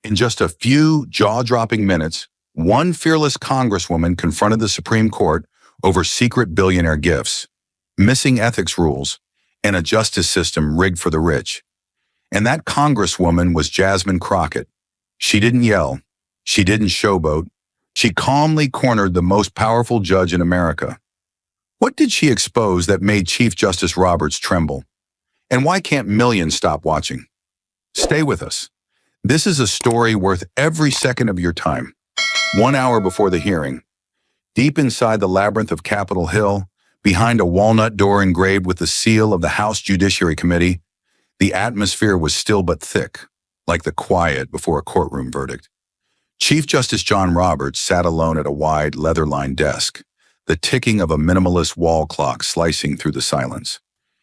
In just a few jaw-dropping minutes, one fearless congresswoman confronted the Supreme Court over secret billionaire gifts, missing ethics rules, and a justice system rigged for the rich. And that congresswoman was Jasmine Crockett. She didn't yell. She didn't showboat. She calmly cornered the most powerful judge in America. What did she expose that made Chief Justice Roberts tremble? And why can't millions stop watching? Stay with us. This is a story worth every second of your time. 1 hour before the hearing, deep inside the labyrinth of Capitol Hill, behind a walnut door engraved with the seal of the House Judiciary Committee, the atmosphere was still but thick, like the quiet before a courtroom verdict. Chief Justice John Roberts sat alone at a wide, leather-lined desk, the ticking of a minimalist wall clock slicing through the silence.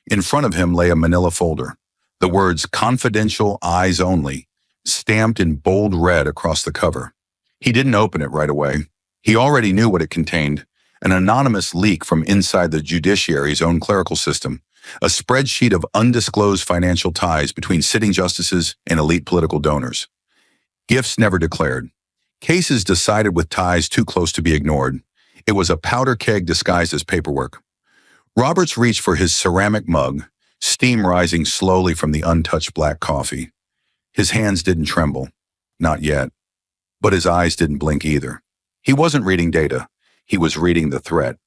In front of him lay a manila folder, the words "Confidential, Eyes Only," stamped in bold red across the cover. He didn't open it right away. He already knew what it contained: an anonymous leak from inside the judiciary's own clerical system, a spreadsheet of undisclosed financial ties between sitting justices and elite political donors. Gifts never declared. Cases decided with ties too close to be ignored. It was a powder keg disguised as paperwork. Roberts reached for his ceramic mug, steam rising slowly from the untouched black coffee. His hands didn't tremble. Not yet. But his eyes didn't blink either. He wasn't reading data. He was reading the threat.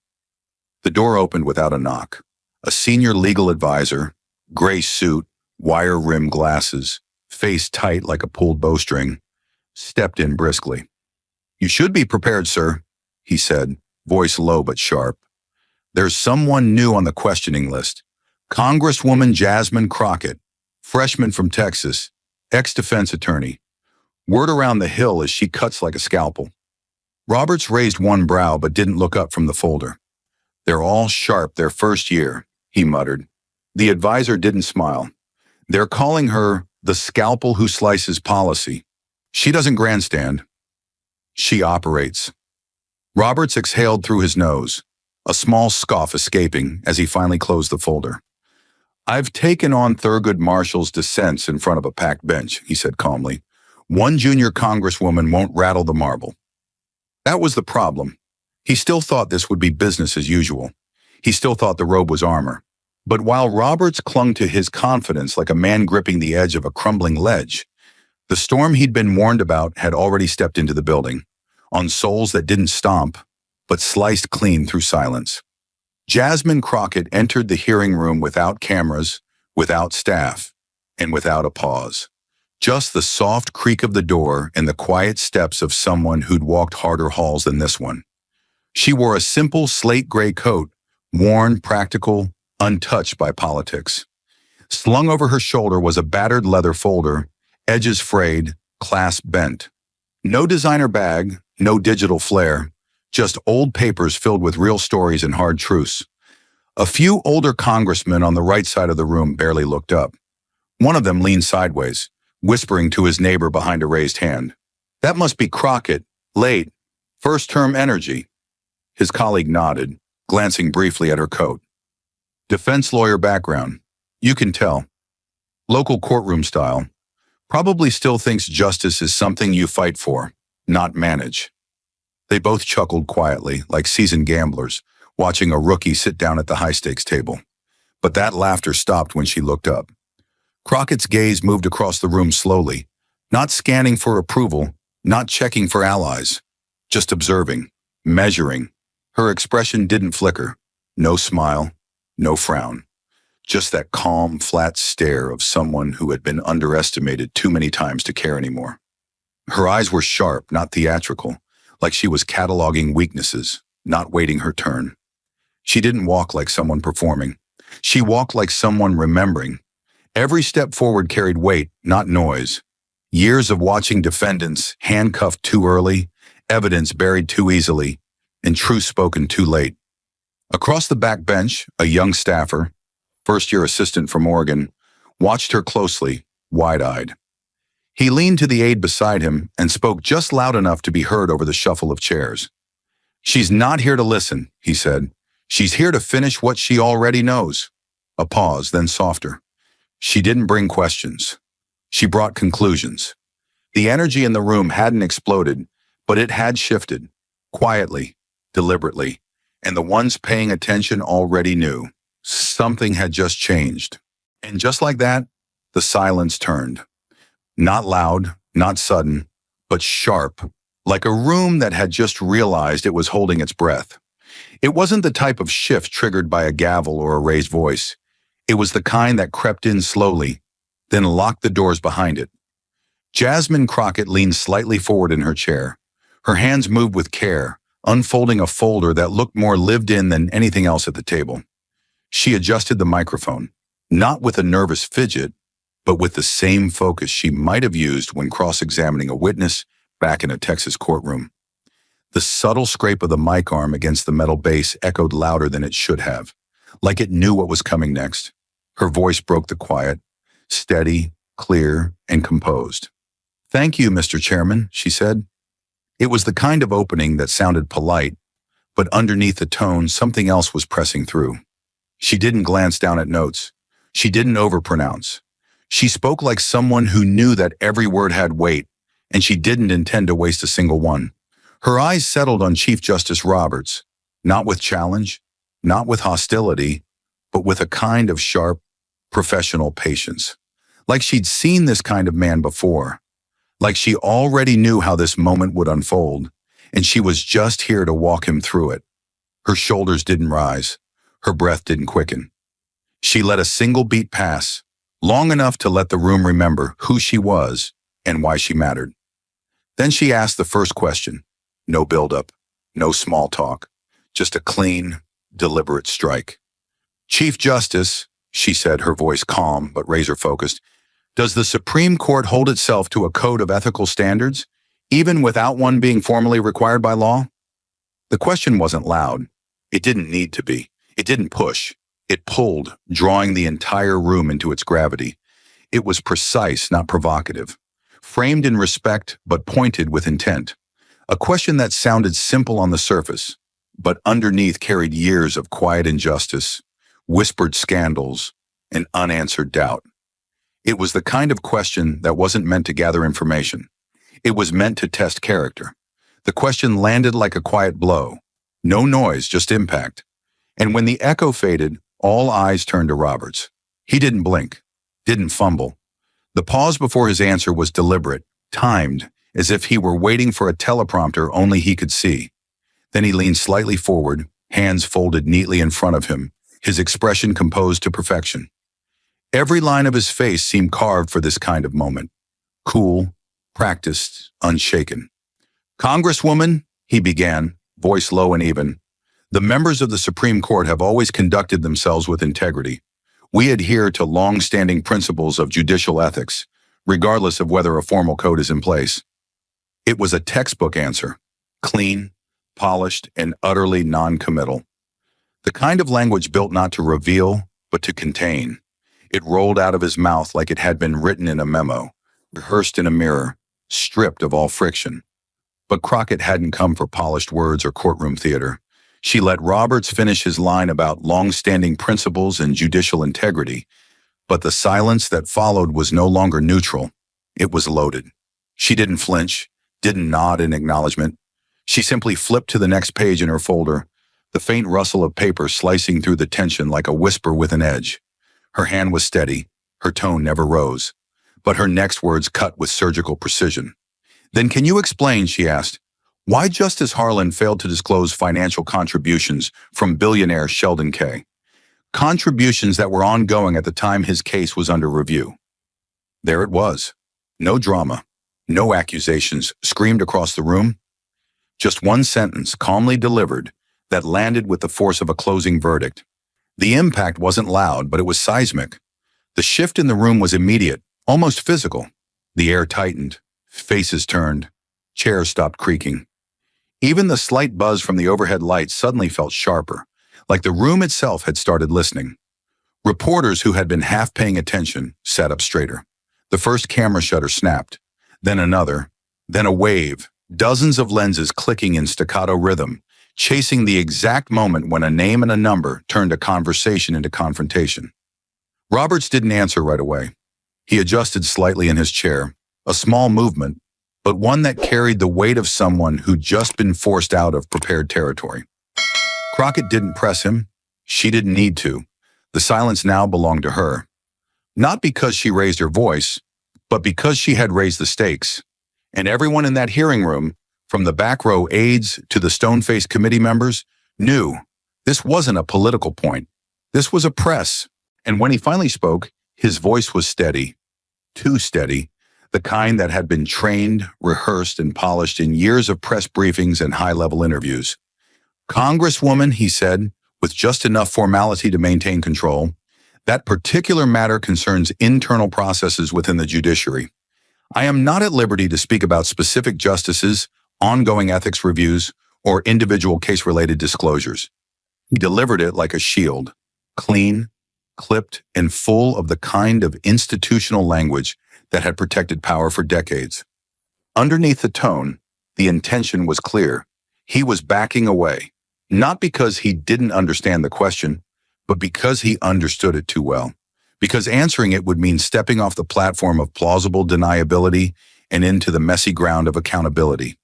The door opened without a knock. A senior legal advisor, gray suit, wire-rimmed glasses, face tight like a pulled bowstring, stepped in briskly. "You should be prepared, sir," he said, voice low but sharp. "There's someone new on the questioning list. Congresswoman Jasmine Crockett, freshman from Texas, ex-defense attorney. Word around the Hill is she cuts like a scalpel." Roberts raised one brow but didn't look up from the folder. "They're all sharp their first year," he muttered. The advisor didn't smile. "They're calling her the scalpel who slices policy. She doesn't grandstand. She operates." Roberts exhaled through his nose, a small scoff escaping as he finally closed the folder. "I've taken on Thurgood Marshall's dissents in front of a packed bench," he said calmly. "One junior congresswoman won't rattle the marble." That was the problem. He still thought this would be business as usual. He still thought the robe was armor. But while Roberts clung to his confidence like a man gripping the edge of a crumbling ledge, the storm he'd been warned about had already stepped into the building, on soles that didn't stomp, but sliced clean through silence. Jasmine Crockett entered the hearing room without cameras, without staff, and without a pause. Just the soft creak of the door and the quiet steps of someone who'd walked harder halls than this one. She wore a simple slate gray coat, worn, practical, untouched by politics. Slung over her shoulder was a battered leather folder, edges frayed, clasp bent. No designer bag, no digital flair, just old papers filled with real stories and hard truths. A few older congressmen on the right side of the room barely looked up. One of them leaned sideways, whispering to his neighbor behind a raised hand. "That must be Crockett, late, first-term energy." His colleague nodded, glancing briefly at her coat. "Defense lawyer background. You can tell. Local courtroom style. Probably still thinks justice is something you fight for, not manage." They both chuckled quietly, like seasoned gamblers, watching a rookie sit down at the high-stakes table. But that laughter stopped when she looked up. Crockett's gaze moved across the room slowly, not scanning for approval, not checking for allies, just observing, measuring. Her expression didn't flicker. No smile, no frown. Just that calm, flat stare of someone who had been underestimated too many times to care anymore. Her eyes were sharp, not theatrical, like she was cataloging weaknesses, not waiting her turn. She didn't walk like someone performing. She walked like someone remembering. Every step forward carried weight, not noise. Years of watching defendants handcuffed too early, evidence buried too easily, and truth spoken too late. Across the back bench, a young staffer, first-year assistant from Oregon, watched her closely, wide-eyed. He leaned to the aide beside him and spoke just loud enough to be heard over the shuffle of chairs. "She's not here to listen," he said. "She's here to finish what she already knows." A pause, then softer. "She didn't bring questions. She brought conclusions. The energy in the room hadn't exploded, but it had shifted, quietly, deliberately, and the ones paying attention already knew. Something had just changed. And just like that, the silence turned. Not loud, not sudden, but sharp, like a room that had just realized it was holding its breath. It wasn't the type of shift triggered by a gavel or a raised voice. It was the kind that crept in slowly, then locked the doors behind it. Jasmine Crockett leaned slightly forward in her chair. Her hands moved with care, unfolding a folder that looked more lived in than anything else at the table. She adjusted the microphone, not with a nervous fidget, but with the same focus she might have used when cross-examining a witness back in a Texas courtroom. The subtle scrape of the mic arm against the metal base echoed louder than it should have, like it knew what was coming next. Her voice broke the quiet, steady, clear, and composed. "Thank you, Mr. Chairman," she said. It was the kind of opening that sounded polite, but underneath the tone, something else was pressing through. She didn't glance down at notes. She didn't overpronounce. She spoke like someone who knew that every word had weight, and she didn't intend to waste a single one. Her eyes settled on Chief Justice Roberts, not with challenge, not with hostility, but with a kind of sharp, professional patience. Like she'd seen this kind of man before. Like she already knew how this moment would unfold, and she was just here to walk him through it. Her shoulders didn't rise. Her breath didn't quicken. She let a single beat pass, long enough to let the room remember who she was and why she mattered. Then she asked the first question. No buildup, no small talk, just a clean, deliberate strike. "Chief Justice," she said, her voice calm but razor-focused, "does the Supreme Court hold itself to a code of ethical standards, even without one being formally required by law?" The question wasn't loud. It didn't need to be. It didn't push. It pulled, drawing the entire room into its gravity. It was precise, not provocative. Framed in respect, but pointed with intent. A question that sounded simple on the surface, but underneath carried years of quiet injustice, whispered scandals, and unanswered doubt. It was the kind of question that wasn't meant to gather information. It was meant to test character. The question landed like a quiet blow. No noise, just impact. And when the echo faded, all eyes turned to Roberts. He didn't blink, didn't fumble. The pause before his answer was deliberate, timed, as if he were waiting for a teleprompter only he could see. Then he leaned slightly forward, hands folded neatly in front of him, his expression composed to perfection. Every line of his face seemed carved for this kind of moment. Cool, practiced, unshaken. "Congresswoman," he began, voice low and even, "the members of the Supreme Court have always conducted themselves with integrity. We adhere to long-standing principles of judicial ethics, regardless of whether a formal code is in place." It was a textbook answer, clean, polished, and utterly non-committal. The kind of language built not to reveal, but to contain. It rolled out of his mouth like it had been written in a memo, rehearsed in a mirror, stripped of all friction. But Crockett hadn't come for polished words or courtroom theater. She let Roberts finish his line about long-standing principles and judicial integrity, but the silence that followed was no longer neutral. It was loaded. She didn't flinch, didn't nod in acknowledgement. She simply flipped to the next page in her folder, the faint rustle of paper slicing through the tension like a whisper with an edge. Her hand was steady, her tone never rose, but her next words cut with surgical precision. "Then can you explain," she asked, "why Justice Harlan failed to disclose financial contributions from billionaire Sheldon K. Contributions that were ongoing at the time his case was under review?" There it was. No drama, no accusations screamed across the room. Just one sentence, calmly delivered, that landed with the force of a closing verdict. The impact wasn't loud, but it was seismic. The shift in the room was immediate, almost physical. The air tightened, faces turned, chairs stopped creaking. Even the slight buzz from the overhead lights suddenly felt sharper, like the room itself had started listening. Reporters who had been half paying attention sat up straighter. The first camera shutter snapped, then another, then a wave, dozens of lenses clicking in staccato rhythm, chasing the exact moment when a name and a number turned a conversation into confrontation. Roberts didn't answer right away. He adjusted slightly in his chair, A small movement, but one that carried the weight of someone who'd just been forced out of prepared territory. Crockett didn't press him. She didn't need to. The silence now belonged to her. Not because she raised her voice, but because she had raised the stakes. And everyone in that hearing room, from the back row aides to the stone-faced committee members, knew this wasn't a political point. This was a press. And when he finally spoke, his voice was steady. Too steady. The kind that had been trained, rehearsed, and polished in years of press briefings and high-level interviews. "Congresswoman," he said, with just enough formality to maintain control, "that particular matter concerns internal processes within the judiciary. I am not at liberty to speak about specific justices, ongoing ethics reviews, or individual case-related disclosures." He delivered it like a shield, clean, clipped, and full of the kind of institutional language that had protected power for decades. Underneath the tone, the intention was clear. He was backing away, not because he didn't understand the question, but because he understood it too well. Because answering it would mean stepping off the platform of plausible deniability and into the messy ground of accountability.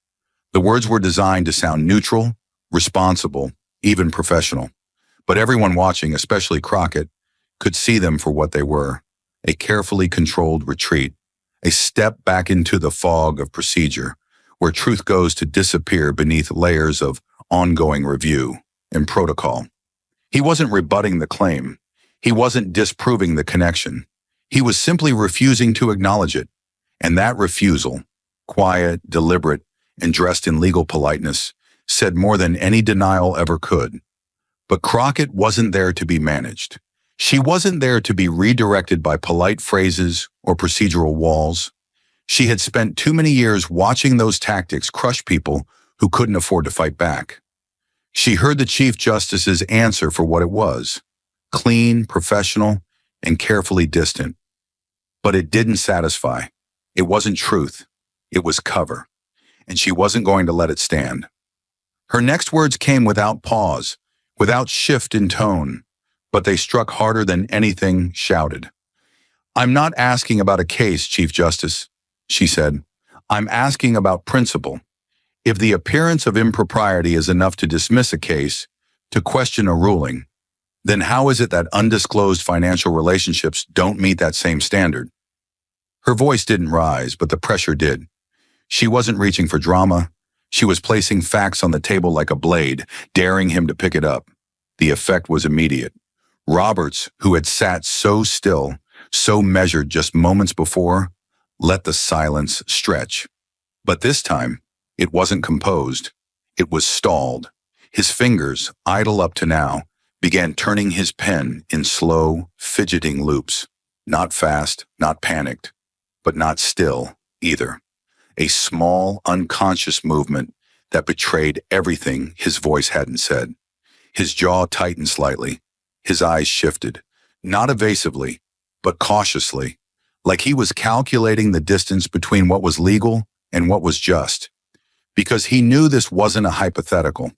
The words were designed to sound neutral, responsible, even professional. But everyone watching, especially Crockett, could see them for what they were: a carefully controlled retreat, a step back into the fog of procedure, where truth goes to disappear beneath layers of ongoing review and protocol. He wasn't rebutting the claim. He wasn't disproving the connection. He was simply refusing to acknowledge it. And that refusal, quiet, deliberate, and dressed in legal politeness, said more than any denial ever could. But Crockett wasn't there to be managed. She wasn't there to be redirected by polite phrases or procedural walls. She had spent too many years watching those tactics crush people who couldn't afford to fight back. She heard the Chief Justice's answer for what it was: clean, professional, and carefully distant. But it didn't satisfy. It wasn't truth. It was cover. And she wasn't going to let it stand. Her next words came without pause, without shift in tone, but they struck harder than anything shouted. "I'm not asking about a case, Chief Justice," she said. "I'm asking about principle. If the appearance of impropriety is enough to dismiss a case, to question a ruling, then how is it that undisclosed financial relationships don't meet that same standard?" Her voice didn't rise, but the pressure did. She wasn't reaching for drama. She was placing facts on the table like a blade, daring him to pick it up. The effect was immediate. Roberts, who had sat so still, so measured just moments before, let the silence stretch. But this time, it wasn't composed. It was stalled. His fingers, idle up to now, began turning his pen in slow, fidgeting loops. Not fast, not panicked, but not still either. A small, unconscious movement that betrayed everything his voice hadn't said. His jaw tightened slightly. His eyes shifted, not evasively, but cautiously, like he was calculating the distance between what was legal and what was just. Because he knew this wasn't a hypothetical.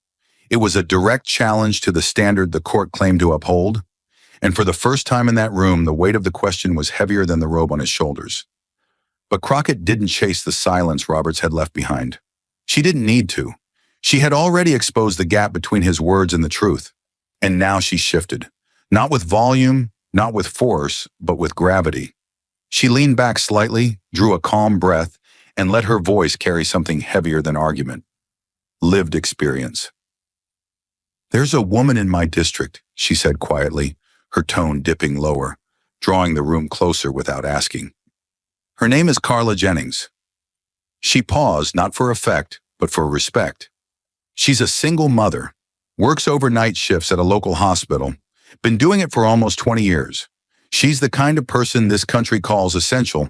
It was a direct challenge to the standard the court claimed to uphold. And for the first time in that room, the weight of the question was heavier than the robe on his shoulders. But Crockett didn't chase the silence Roberts had left behind. She didn't need to. She had already exposed the gap between his words and the truth. And now she shifted. Not with volume, not with force, but with gravity. She leaned back slightly, drew a calm breath, and let her voice carry something heavier than argument. Lived experience. "There's a woman in my district," she said quietly, her tone dipping lower, drawing the room closer without asking. "Her name is Carla Jennings." She paused, not for effect, but for respect. She's a single mother, works overnight shifts at a local hospital, been doing it for almost 20 years. She's the kind of person this country calls essential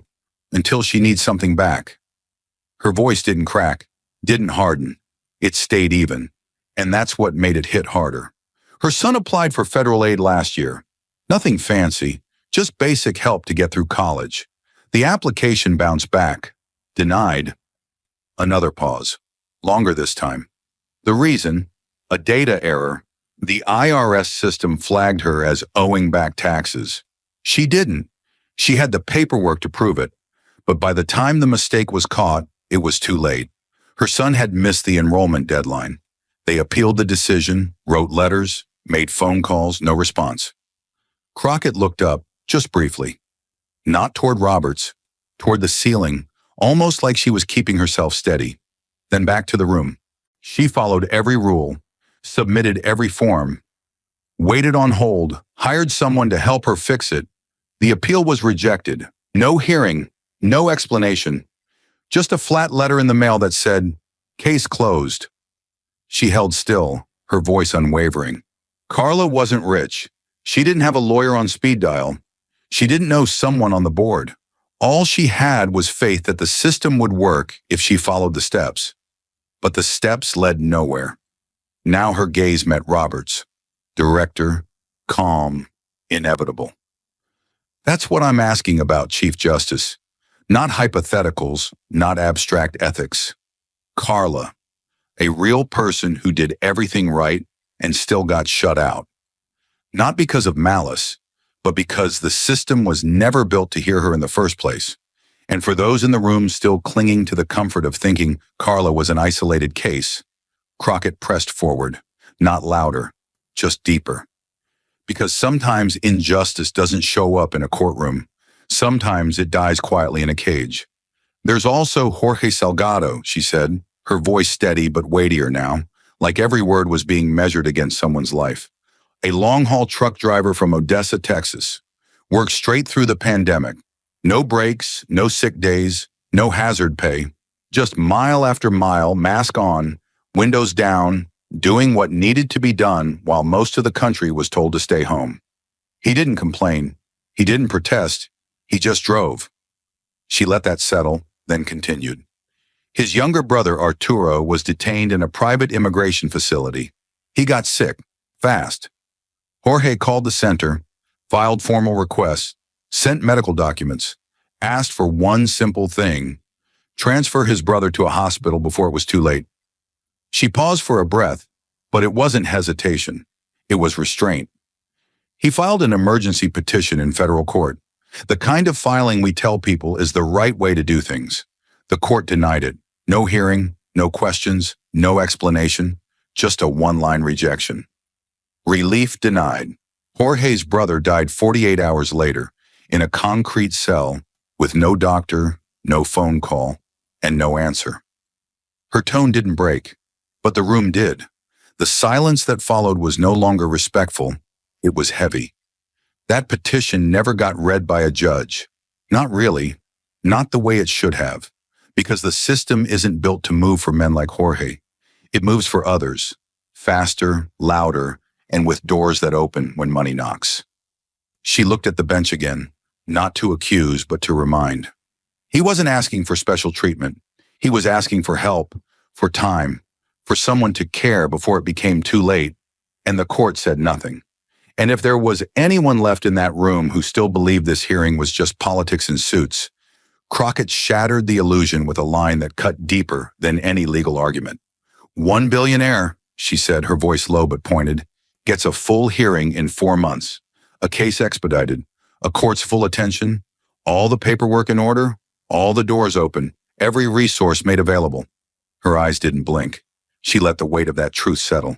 until she needs something back. Her voice didn't crack, didn't harden. It stayed even, and that's what made it hit harder. Her son applied for federal aid last year. Nothing fancy, just basic help to get through college. The application bounced back. Denied. Another pause. Longer this time. The reason? A data error. The IRS system flagged her as owing back taxes. She didn't. She had the paperwork to prove it. But by the time the mistake was caught, it was too late. Her son had missed the enrollment deadline. They appealed the decision, wrote letters, made phone calls, no response. Crockett looked up, just briefly. Not toward Roberts, toward the ceiling, almost like she was keeping herself steady. Then back to the room. She followed every rule, submitted every form, waited on hold, hired someone to help her fix it. The appeal was rejected. No hearing, no explanation. Just a flat letter in the mail that said, "Case closed." She held still, her voice unwavering. Carla wasn't rich. She didn't have a lawyer on speed dial. She didn't know someone on the board. All she had was faith that the system would work if she followed the steps. But the steps led nowhere. Now her gaze met Robert's. Director, calm, inevitable. That's what I'm asking about, Chief Justice. Not hypotheticals, not abstract ethics. Carla, a real person who did everything right and still got shut out. Not because of malice, but because the system was never built to hear her in the first place. And for those in the room still clinging to the comfort of thinking Carla was an isolated case, Crockett pressed forward, not louder, just deeper. Because sometimes injustice doesn't show up in a courtroom. Sometimes it dies quietly in a cage. There's also Jorge Salgado, she said, her voice steady but weightier now, like every word was being measured against someone's life. A long-haul truck driver from Odessa, Texas, worked straight through the pandemic. No breaks, no sick days, no hazard pay, just mile after mile, mask on, windows down, doing what needed to be done while most of the country was told to stay home. He didn't complain. He didn't protest. He just drove. She let that settle, then continued. His younger brother, Arturo, was detained in a private immigration facility. He got sick, fast. Jorge called the center, filed formal requests, sent medical documents, asked for one simple thing: transfer his brother to a hospital before it was too late. She paused for a breath, but it wasn't hesitation. It was restraint. He filed an emergency petition in federal court, the kind of filing we tell people is the right way to do things. The court denied it. No hearing, no questions, no explanation, just a one-line rejection. Relief denied. Jorge's brother died 48 hours later in a concrete cell with no doctor, no phone call, and no answer. Her tone didn't break, but the room did. The silence that followed was no longer respectful. It was heavy. That petition never got read by a judge. Not really. Not the way it should have. Because the system isn't built to move for men like Jorge. It moves for others. Faster, louder, and with doors that open when money knocks. She looked at the bench again, not to accuse, but to remind. He wasn't asking for special treatment. He was asking for help, for time, for someone to care before it became too late, and the court said nothing. And if there was anyone left in that room who still believed this hearing was just politics and suits, Crockett shattered the illusion with a line that cut deeper than any legal argument. One billionaire, she said, her voice low but pointed, gets a full hearing in 4 months, a case expedited, a court's full attention, all the paperwork in order, all the doors open, every resource made available. Her eyes didn't blink. She let the weight of that truth settle.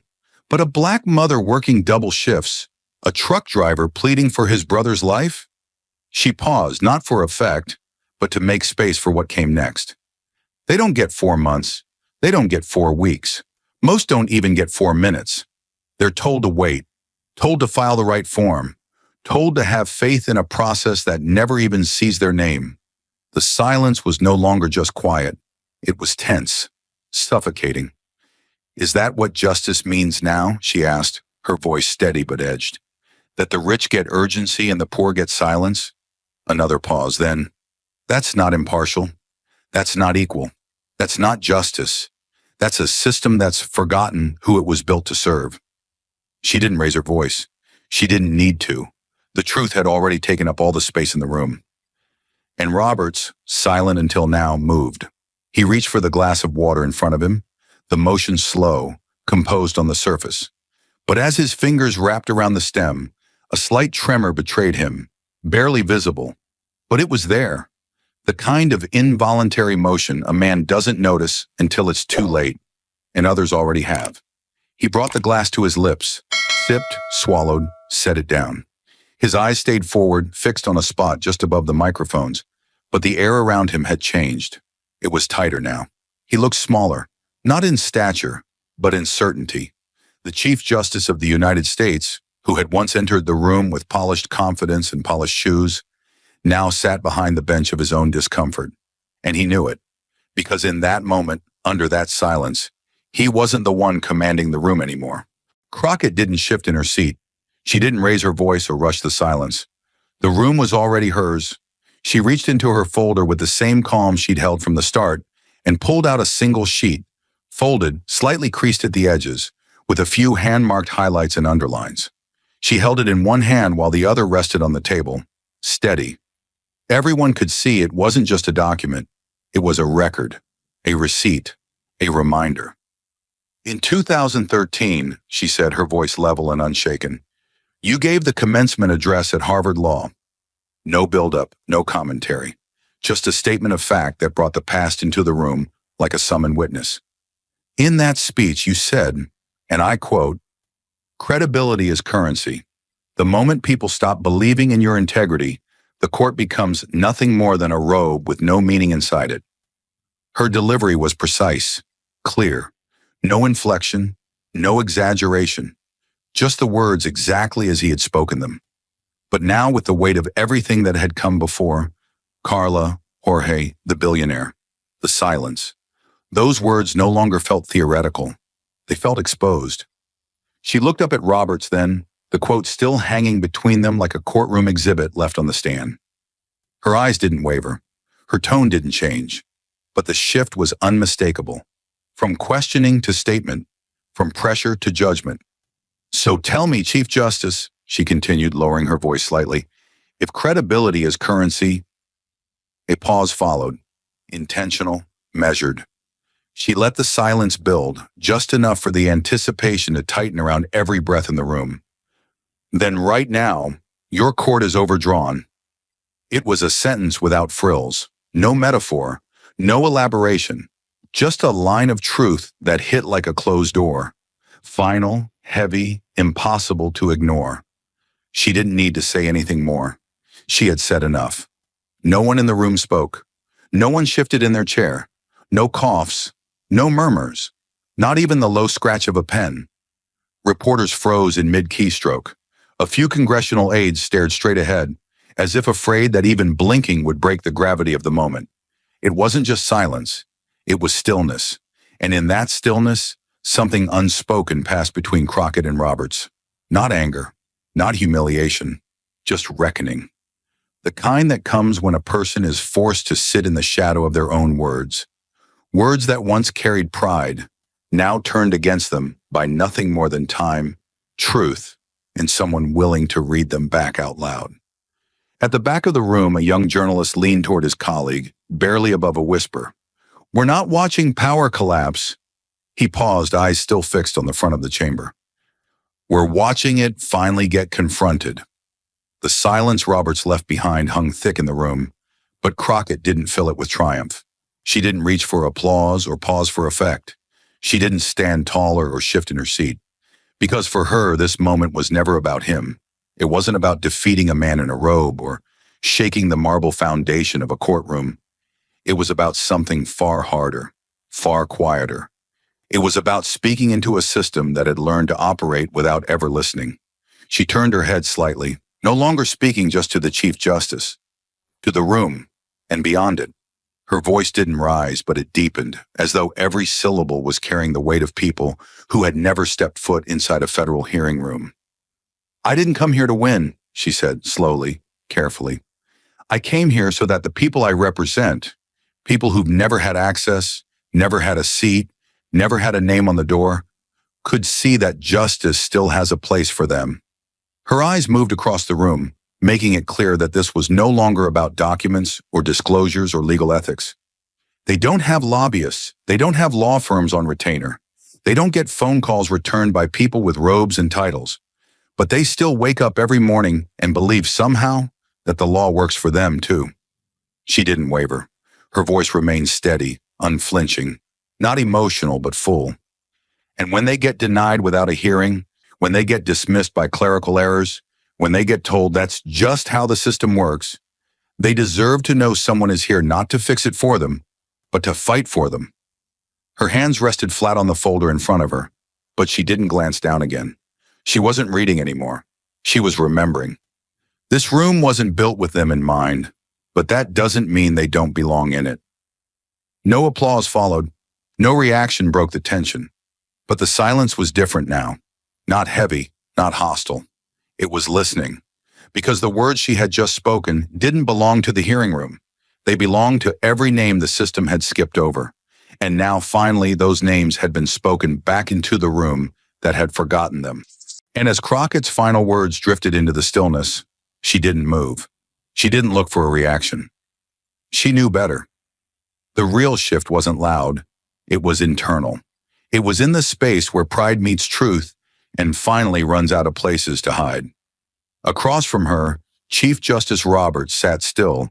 But a black mother working double shifts, a truck driver pleading for his brother's life? She paused, not for effect, but to make space for what came next. They don't get 4 months. They don't get 4 weeks. Most don't even get 4 minutes. They're told to wait, told to file the right form, told to have faith in a process that never even sees their name. The silence was no longer just quiet. It was tense, suffocating. Is that what justice means now? She asked, her voice steady but edged. That the rich get urgency and the poor get silence? Another pause, then. That's not impartial. That's not equal. That's not justice. That's a system that's forgotten who it was built to serve. She didn't raise her voice. She didn't need to. The truth had already taken up all the space in the room. And Roberts, silent until now, moved. He reached for the glass of water in front of him, the motion slow, composed on the surface. But as his fingers wrapped around the stem, a slight tremor betrayed him, barely visible. But it was there. The kind of involuntary motion a man doesn't notice until it's too late, and others already have. He brought the glass to his lips, sipped, swallowed, set it down. His eyes stayed forward, fixed on a spot just above the microphones, but the air around him had changed. It was tighter now. He looked smaller, not in stature, but in certainty. The Chief Justice of the United States, who had once entered the room with polished confidence and polished shoes, now sat behind the bench of his own discomfort. And he knew it, because in that moment, under that silence, he wasn't the one commanding the room anymore. Crockett didn't shift in her seat. She didn't raise her voice or rush the silence. The room was already hers. She reached into her folder with the same calm she'd held from the start and pulled out a single sheet, folded, slightly creased at the edges, with a few hand-marked highlights and underlines. She held it in one hand while the other rested on the table, steady. Everyone could see it wasn't just a document. It was a record, a receipt, a reminder. In 2013, she said, her voice level and unshaken, you gave the commencement address at Harvard Law. No build-up, no commentary, just a statement of fact that brought the past into the room like a summoned witness. In that speech, you said, and I quote, credibility is currency. The moment people stop believing in your integrity, the court becomes nothing more than a robe with no meaning inside it. Her delivery was precise, clear, no inflection, no exaggeration, just the words exactly as he had spoken them. But now, with the weight of everything that had come before, Carla, Jorge, the billionaire, the silence, those words no longer felt theoretical. They felt exposed. She looked up at Roberts then, the quote still hanging between them like a courtroom exhibit left on the stand. Her eyes didn't waver. Her tone didn't change. But the shift was unmistakable. From questioning to statement, from pressure to judgment. So tell me, Chief Justice, she continued, lowering her voice slightly, if credibility is currency. A pause followed, intentional, measured. She let the silence build, just enough for the anticipation to tighten around every breath in the room. Then right now, your court is overdrawn. It was a sentence without frills, no metaphor, no elaboration, just a line of truth that hit like a closed door. Final, heavy, impossible to ignore. She didn't need to say anything more. She had said enough. No one in the room spoke. No one shifted in their chair. No coughs. No murmurs. Not even the low scratch of a pen. Reporters froze in mid-keystroke. A few congressional aides stared straight ahead, as if afraid that even blinking would break the gravity of the moment. It wasn't just silence. It was stillness. And in that stillness, something unspoken passed between Crockett and Roberts. Not anger, not humiliation, just reckoning. The kind that comes when a person is forced to sit in the shadow of their own words. Words that once carried pride, now turned against them by nothing more than time, truth, and someone willing to read them back out loud. At the back of the room, a young journalist leaned toward his colleague, barely above a whisper. We're not watching power collapse. He paused, eyes still fixed on the front of the chamber. We're watching it finally get confronted. The silence Roberts left behind hung thick in the room, but Crockett didn't fill it with triumph. She didn't reach for applause or pause for effect. She didn't stand taller or shift in her seat. Because for her, this moment was never about him. It wasn't about defeating a man in a robe or shaking the marble foundation of a courtroom. It was about something far harder, far quieter. It was about speaking into a system that had learned to operate without ever listening. She turned her head slightly, no longer speaking just to the Chief Justice, to the room and beyond it. Her voice didn't rise, but it deepened, as though every syllable was carrying the weight of people who had never stepped foot inside a federal hearing room. I didn't come here to win, she said, slowly, carefully. I came here so that the people I represent, people who've never had access, never had a seat, never had a name on the door, could see that justice still has a place for them. Her eyes moved across the room, making it clear that this was no longer about documents or disclosures or legal ethics. They don't have lobbyists. They don't have law firms on retainer. They don't get phone calls returned by people with robes and titles. But they still wake up every morning and believe somehow that the law works for them too. She didn't waver. Her voice remained steady, unflinching, not emotional but full. And when they get denied without a hearing, when they get dismissed by clerical errors, when they get told that's just how the system works, they deserve to know someone is here not to fix it for them, but to fight for them. Her hands rested flat on the folder in front of her, but she didn't glance down again. She wasn't reading anymore. She was remembering. This room wasn't built with them in mind, but that doesn't mean they don't belong in it. No applause followed. No reaction broke the tension. But the silence was different now. Not heavy, not hostile. It was listening. Because the words she had just spoken didn't belong to the hearing room. They belonged to every name the system had skipped over. And now finally those names had been spoken back into the room that had forgotten them. And as Crockett's final words drifted into the stillness, she didn't move. She didn't look for a reaction. She knew better. The real shift wasn't loud. It was internal. It was in the space where pride meets truth and finally runs out of places to hide. Across from her, Chief Justice Roberts sat still,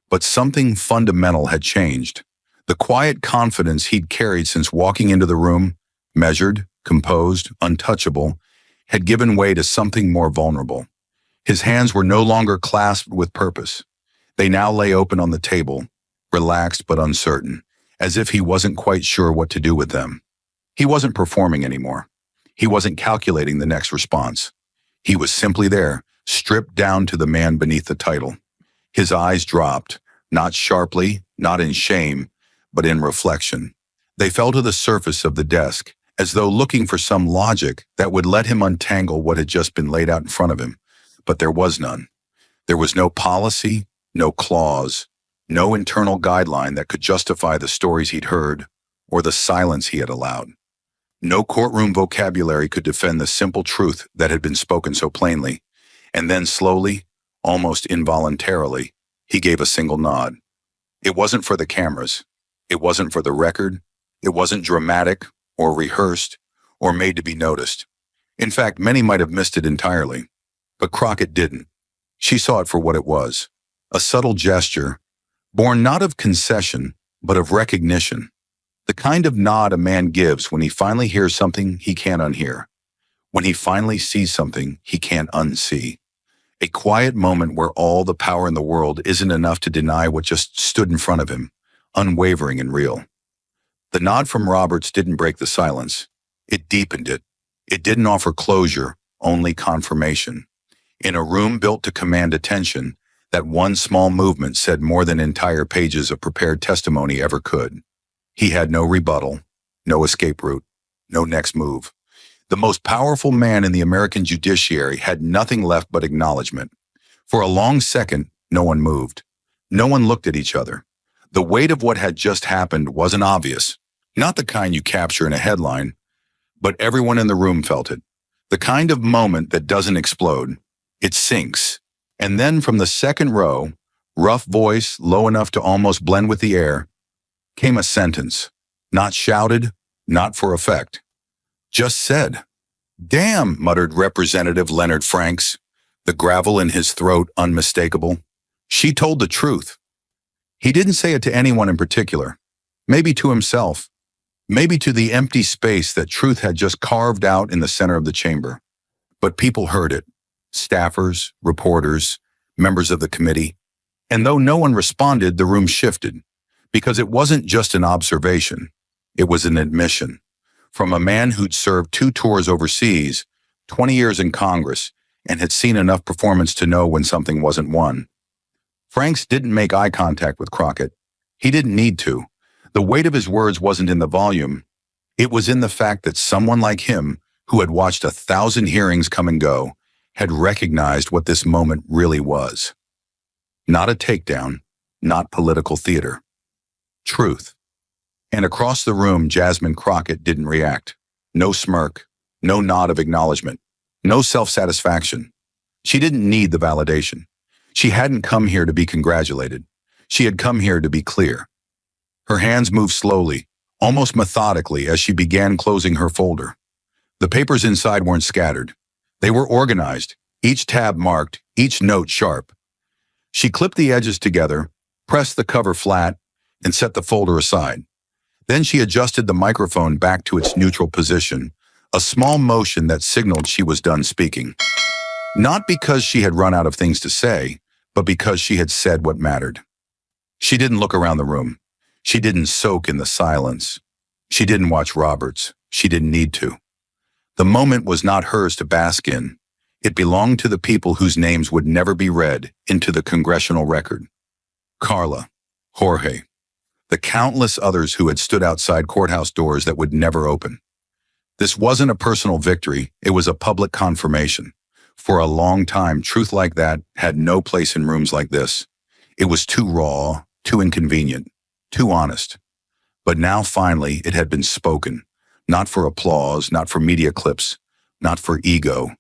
but something fundamental had changed. The quiet confidence he'd carried since walking into the room, measured, composed, untouchable, had given way to something more vulnerable. His hands were no longer clasped with purpose. They now lay open on the table, relaxed but uncertain, as if he wasn't quite sure what to do with them. He wasn't performing anymore. He wasn't calculating the next response. He was simply there, stripped down to the man beneath the title. His eyes dropped, not sharply, not in shame, but in reflection. They fell to the surface of the desk, as though looking for some logic that would let him untangle what had just been laid out in front of him. But there was none. There was no policy, no clause, no internal guideline that could justify the stories he'd heard or the silence he had allowed. No courtroom vocabulary could defend the simple truth that had been spoken so plainly. And then slowly, almost involuntarily, he gave a single nod. It wasn't for the cameras. It wasn't for the record. It wasn't dramatic or rehearsed or made to be noticed. In fact, many might have missed it entirely. But Crockett didn't. She saw it for what it was, a subtle gesture, born not of concession, but of recognition. The kind of nod a man gives when he finally hears something he can't unhear, when he finally sees something he can't unsee. A quiet moment where all the power in the world isn't enough to deny what just stood in front of him, unwavering and real. The nod from Roberts didn't break the silence. It deepened it. It didn't offer closure, only confirmation. In a room built to command attention, that one small movement said more than entire pages of prepared testimony ever could. He had no rebuttal, no escape route, no next move. The most powerful man in the American judiciary had nothing left but acknowledgement. For a long second, no one moved. No one looked at each other. The weight of what had just happened wasn't obvious, not the kind you capture in a headline, but everyone in the room felt it. The kind of moment that doesn't explode. It sinks. And then from the second row, rough voice, low enough to almost blend with the air, came a sentence, not shouted, not for effect, just said. "Damn," muttered Representative Leonard Franks, the gravel in his throat unmistakable. She told the truth. He didn't say it to anyone in particular, maybe to himself, maybe to the empty space that truth had just carved out in the center of the chamber. But people heard it, staffers, reporters, members of the committee, and though no one responded, the room shifted. Because it wasn't just an observation, it was an admission. From a man who'd served 2 tours overseas, 20 years in Congress, and had seen enough performance to know when something wasn't won. Franks didn't make eye contact with Crockett. He didn't need to. The weight of his words wasn't in the volume. It was in the fact that someone like him, who had watched 1,000 hearings come and go, had recognized what this moment really was. Not a takedown, not political theater. Truth. And across the room, Jasmine Crockett didn't react. No smirk, no nod of acknowledgement, no self-satisfaction. She didn't need the validation. She hadn't come here to be congratulated. She had come here to be clear. Her hands moved slowly, almost methodically, as she began closing her folder. The papers inside weren't scattered. They were organized, each tab marked, each note sharp. She clipped the edges together, pressed the cover flat, and set the folder aside. Then she adjusted the microphone back to its neutral position, a small motion that signaled she was done speaking. Not because she had run out of things to say, but because she had said what mattered. She didn't look around the room. She didn't soak in the silence. She didn't watch Roberts. She didn't need to. The moment was not hers to bask in. It belonged to the people whose names would never be read into the congressional record. Carla, Jorge, the countless others who had stood outside courthouse doors that would never open. This wasn't a personal victory, it was a public confirmation. For a long time, truth like that had no place in rooms like this. It was too raw, too inconvenient, too honest. But now finally it had been spoken, not for applause, not for media clips, not for ego,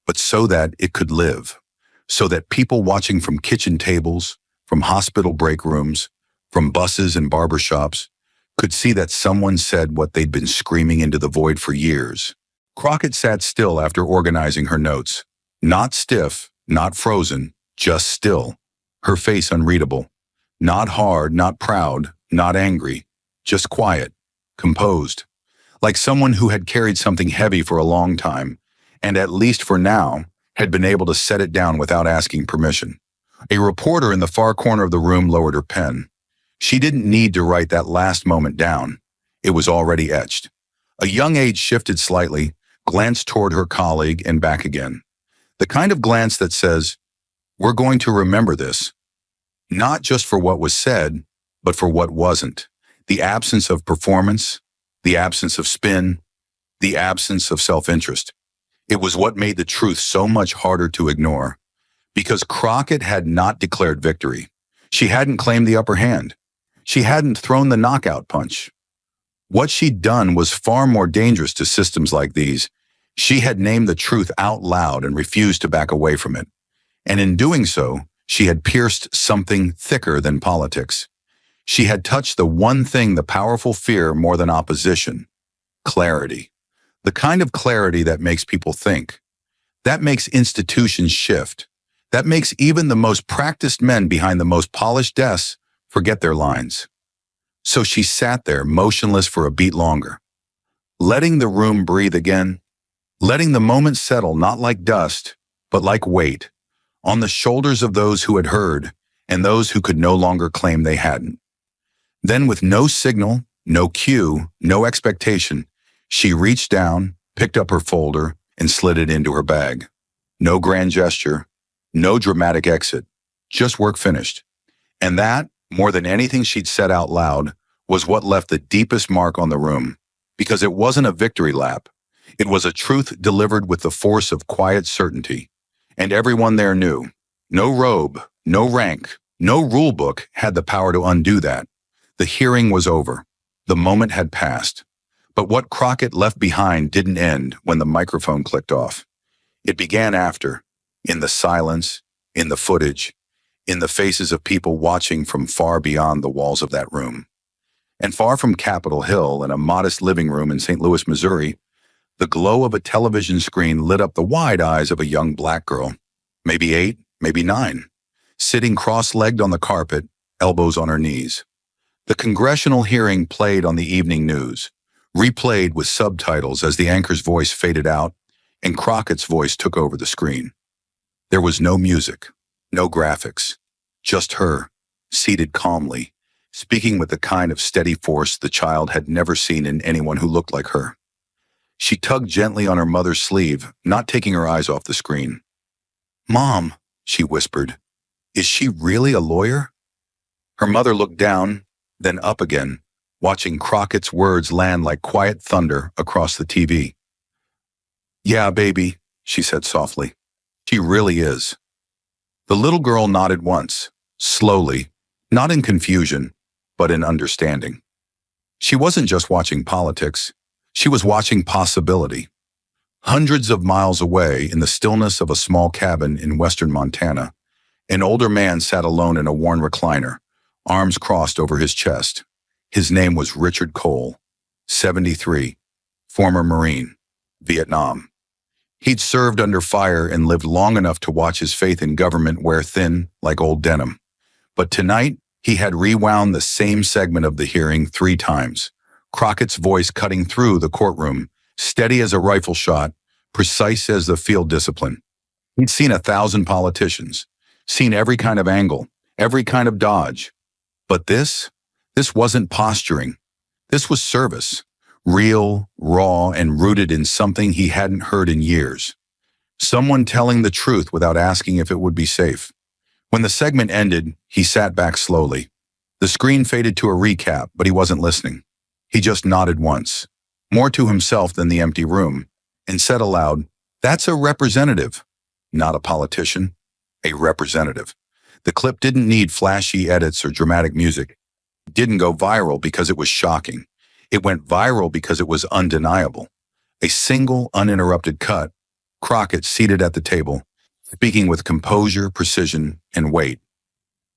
but so that it could live, so that people watching from kitchen tables, from hospital break rooms, from buses and barbershops, could see that someone said what they'd been screaming into the void for years. Crockett sat still after organizing her notes. Not stiff, not frozen, just still. Her face unreadable. Not hard, not proud, not angry. Just quiet, composed. Like someone who had carried something heavy for a long time, and at least for now, had been able to set it down without asking permission. A reporter in the far corner of the room lowered her pen. She didn't need to write that last moment down. It was already etched. A young age shifted slightly, glanced toward her colleague and back again. The kind of glance that says, "We're going to remember this." Not just for what was said, but for what wasn't. The absence of performance, the absence of spin, the absence of self-interest. It was what made the truth so much harder to ignore. Because Crockett had not declared victory. She hadn't claimed the upper hand. She hadn't thrown the knockout punch. What she'd done was far more dangerous to systems like these. She had named the truth out loud and refused to back away from it. And in doing so, she had pierced something thicker than politics. She had touched the one thing the powerful fear more than opposition: clarity. The kind of clarity that makes people think. That makes institutions shift. That makes even the most practiced men behind the most polished desks forget their lines. So she sat there, motionless for a beat longer, letting the room breathe again, letting the moment settle not like dust, but like weight, on the shoulders of those who had heard and those who could no longer claim they hadn't. Then, with no signal, no cue, no expectation, she reached down, picked up her folder, and slid it into her bag. No grand gesture, no dramatic exit, just work finished. And that, more than anything she'd said out loud, was what left the deepest mark on the room. Because it wasn't a victory lap. It was a truth delivered with the force of quiet certainty. And everyone there knew. No robe, no rank, no rule book had the power to undo that. The hearing was over. The moment had passed. But what Crockett left behind didn't end when the microphone clicked off. It began after, in the silence, in the footage, in the faces of people watching from far beyond the walls of that room. And far from Capitol Hill, in a modest living room in St. Louis, Missouri, the glow of a television screen lit up the wide eyes of a young black girl, maybe 8, maybe 9, sitting cross-legged on the carpet, elbows on her knees. The congressional hearing played on the evening news, replayed with subtitles as the anchor's voice faded out and Crockett's voice took over the screen. There was no music, no graphics, just her, seated calmly, speaking with the kind of steady force the child had never seen in anyone who looked like her. She tugged gently on her mother's sleeve, not taking her eyes off the screen. "Mom," she whispered, "is she really a lawyer?" Her mother looked down, then up again, watching Crockett's words land like quiet thunder across the TV. "Yeah, baby," she said softly. "She really is." The little girl nodded once, slowly, not in confusion, but in understanding. She wasn't just watching politics. She was watching possibility. Hundreds of miles away, in the stillness of a small cabin in western Montana, an older man sat alone in a worn recliner, arms crossed over his chest. His name was Richard Cole, 73, former Marine, Vietnam. He'd served under fire and lived long enough to watch his faith in government wear thin like old denim. But tonight, He had rewound the same segment of the hearing 3 times. Crockett's voice cutting through the courtroom, steady as a rifle shot, precise as the field discipline. He'd seen 1,000 politicians, seen every kind of angle, every kind of dodge. But this wasn't posturing. This was service, real, raw, and rooted in something he hadn't heard in years. Someone telling the truth without asking if it would be safe. When the segment ended, he sat back slowly. The screen faded to a recap, but he wasn't listening. He just nodded once, more to himself than the empty room, and said aloud, "That's a representative, not a politician, a representative." The clip didn't need flashy edits or dramatic music. It didn't go viral because it was shocking. It went viral because it was undeniable. A single, uninterrupted cut, Crockett seated at the table, speaking with composure, precision, and weight.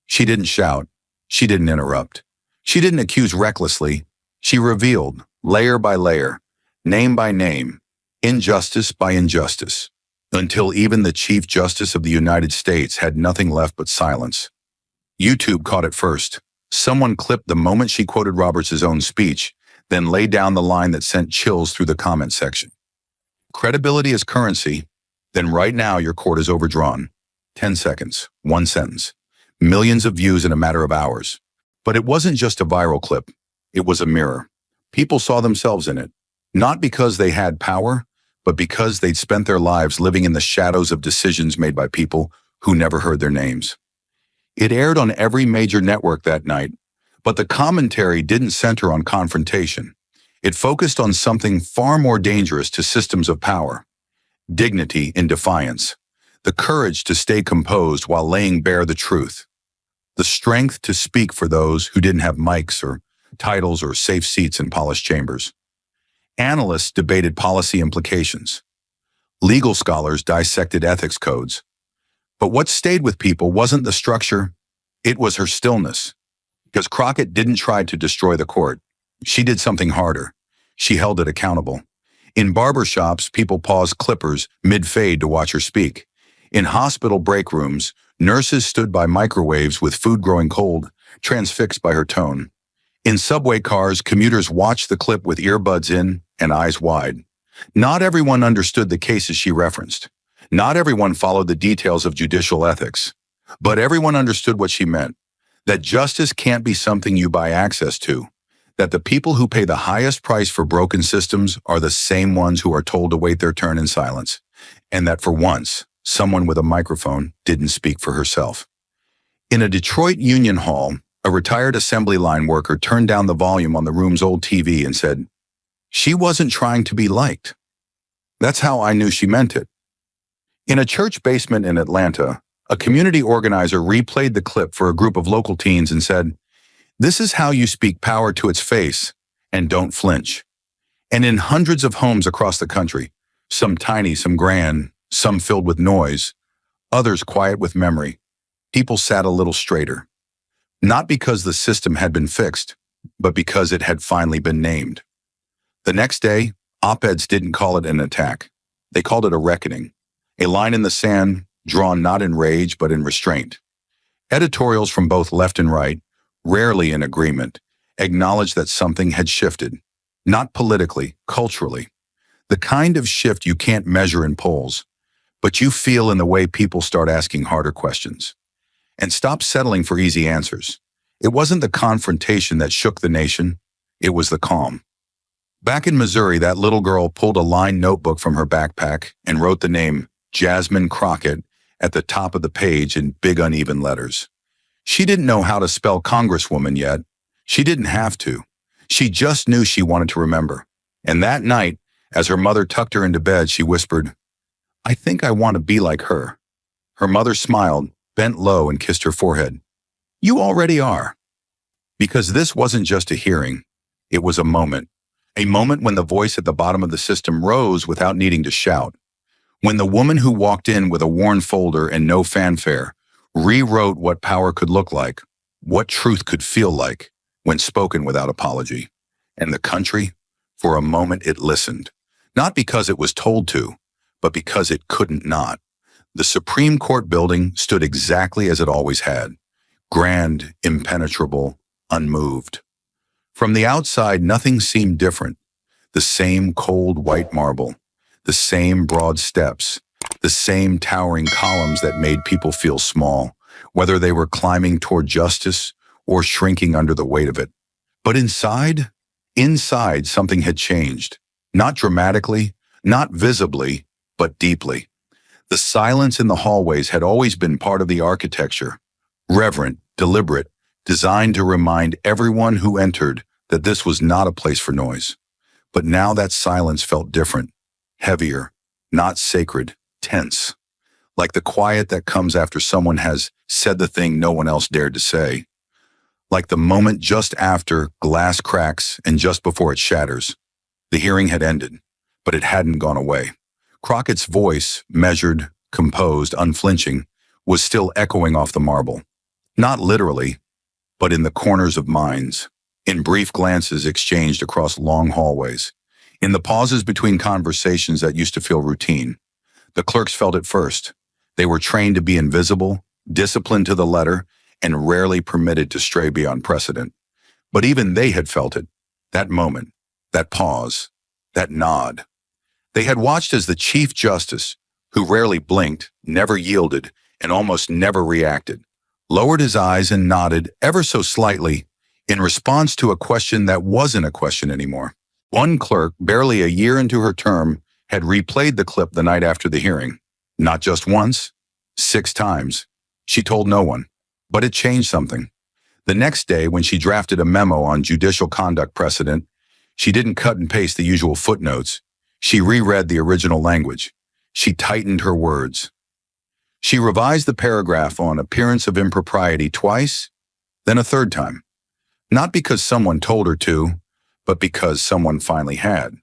She didn't shout. She didn't interrupt. She didn't accuse recklessly. She revealed, layer by layer, name by name, injustice by injustice, until even the Chief Justice of the United States had nothing left but silence. YouTube caught it first. Someone clipped the moment she quoted Roberts' own speech, then laid down the line that sent chills through the comment section. Credibility is currency, then right now your court is overdrawn. 10 seconds, 1 sentence, millions of views in a matter of hours. But it wasn't just a viral clip. It was a mirror. People saw themselves in it, not because they had power, but because they'd spent their lives living in the shadows of decisions made by people who never heard their names. It aired on every major network that night, but the commentary didn't center on confrontation. It focused on something far more dangerous to systems of power: dignity in defiance, the courage to stay composed while laying bare the truth, the strength to speak for those who didn't have mics or titles or safe seats in polished chambers. Analysts debated policy implications. Legal scholars dissected ethics codes. But what stayed with people wasn't the structure, it was her stillness. Because Crockett didn't try to destroy the court. She did something harder. She held it accountable. In barbershops, people paused clippers mid-fade to watch her speak. In hospital break rooms, nurses stood by microwaves with food growing cold, transfixed by her tone. In subway cars, commuters watched the clip with earbuds in and eyes wide. Not everyone understood the cases she referenced. Not everyone followed the details of judicial ethics. But everyone understood what she meant. That justice can't be something you buy access to. That the people who pay the highest price for broken systems are the same ones who are told to wait their turn in silence. And that for once, someone with a microphone didn't speak for herself. In a Detroit union hall, a retired assembly line worker turned down the volume on the room's old TV and said, "She wasn't trying to be liked." That's how I knew she meant it. In a church basement in Atlanta, a community organizer replayed the clip for a group of local teens and said, "This is how you speak power to its face, and don't flinch." And in hundreds of homes across the country, some tiny, some grand, some filled with noise, others quiet with memory, people sat a little straighter. Not because the system had been fixed, but because it had finally been named. The next day, op-eds didn't call it an attack. They called it a reckoning, a line in the sand drawn not in rage but in restraint. Editorials from both left and right, rarely in agreement, acknowledged that something had shifted, not politically, culturally. The kind of shift you can't measure in polls, but you feel in the way people start asking harder questions and stop settling for easy answers. It wasn't the confrontation that shook the nation, it was the calm. Back in Missouri, that little girl pulled a lined notebook from her backpack and wrote the name Jasmine Crockett at the top of the page in big uneven letters. She didn't know how to spell Congresswoman yet. She didn't have to. She just knew she wanted to remember. And that night, as her mother tucked her into bed, she whispered, "I think I want to be like her." Her mother smiled, bent low, and kissed her forehead. "You already are." Because this wasn't just a hearing, it was a moment when the voice at the bottom of the system rose without needing to shout. When the woman who walked in with a worn folder and no fanfare rewrote what power could look like, what truth could feel like, when spoken without apology. And the country, for a moment, it listened. Not because it was told to, but because it couldn't not. The Supreme Court building stood exactly as it always had. grand, impenetrable, unmoved. From the outside, nothing seemed different. The same cold white marble, the same broad steps, the same towering columns that made people feel small, whether they were climbing toward justice or shrinking under the weight of it. But inside something had changed. Not dramatically, not visibly, but deeply. The silence in the hallways had always been part of the architecture, reverent, deliberate, designed to remind everyone who entered that this was not a place for noise. But now that silence felt different, heavier, not sacred, tense, like the quiet that comes after someone has said the thing no one else dared to say, like the moment just after glass cracks and just before it shatters. The hearing had ended, but it hadn't gone away. Crockett's voice, measured, composed, unflinching, was still echoing off the marble. Not literally, but in the corners of minds, in brief glances exchanged across long hallways, in the pauses between conversations that used to feel routine. The clerks felt it first. They were trained to be invisible, disciplined to the letter, and rarely permitted to stray beyond precedent. But even they had felt it, that moment, that pause, that nod. They had watched as the Chief Justice, who rarely blinked, never yielded, and almost never reacted, lowered his eyes and nodded ever so slightly in response to a question that wasn't a question anymore. One clerk, barely a year into her term, had replayed the clip the night after the hearing. Not just once, 6 times. She told no one. But it changed something. The next day, when she drafted a memo on judicial conduct precedent, she didn't cut and paste the usual footnotes. She reread the original language. She tightened her words. She revised the paragraph on appearance of impropriety twice, then a third time. Not because someone told her to, but because someone finally had.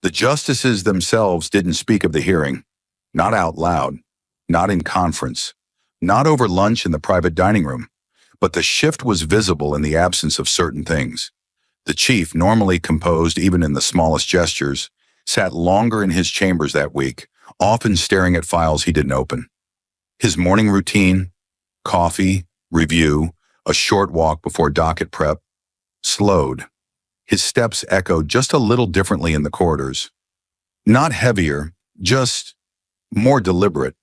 The justices themselves didn't speak of the hearing, not out loud, not in conference, not over lunch in the private dining room, but the shift was visible in the absence of certain things. The chief, normally composed even in the smallest gestures, sat longer in his chambers that week, often staring at files he didn't open. His morning routine, coffee, review, a short walk before docket prep, slowed. His steps echoed just a little differently in the corridors. Not heavier, just more deliberate.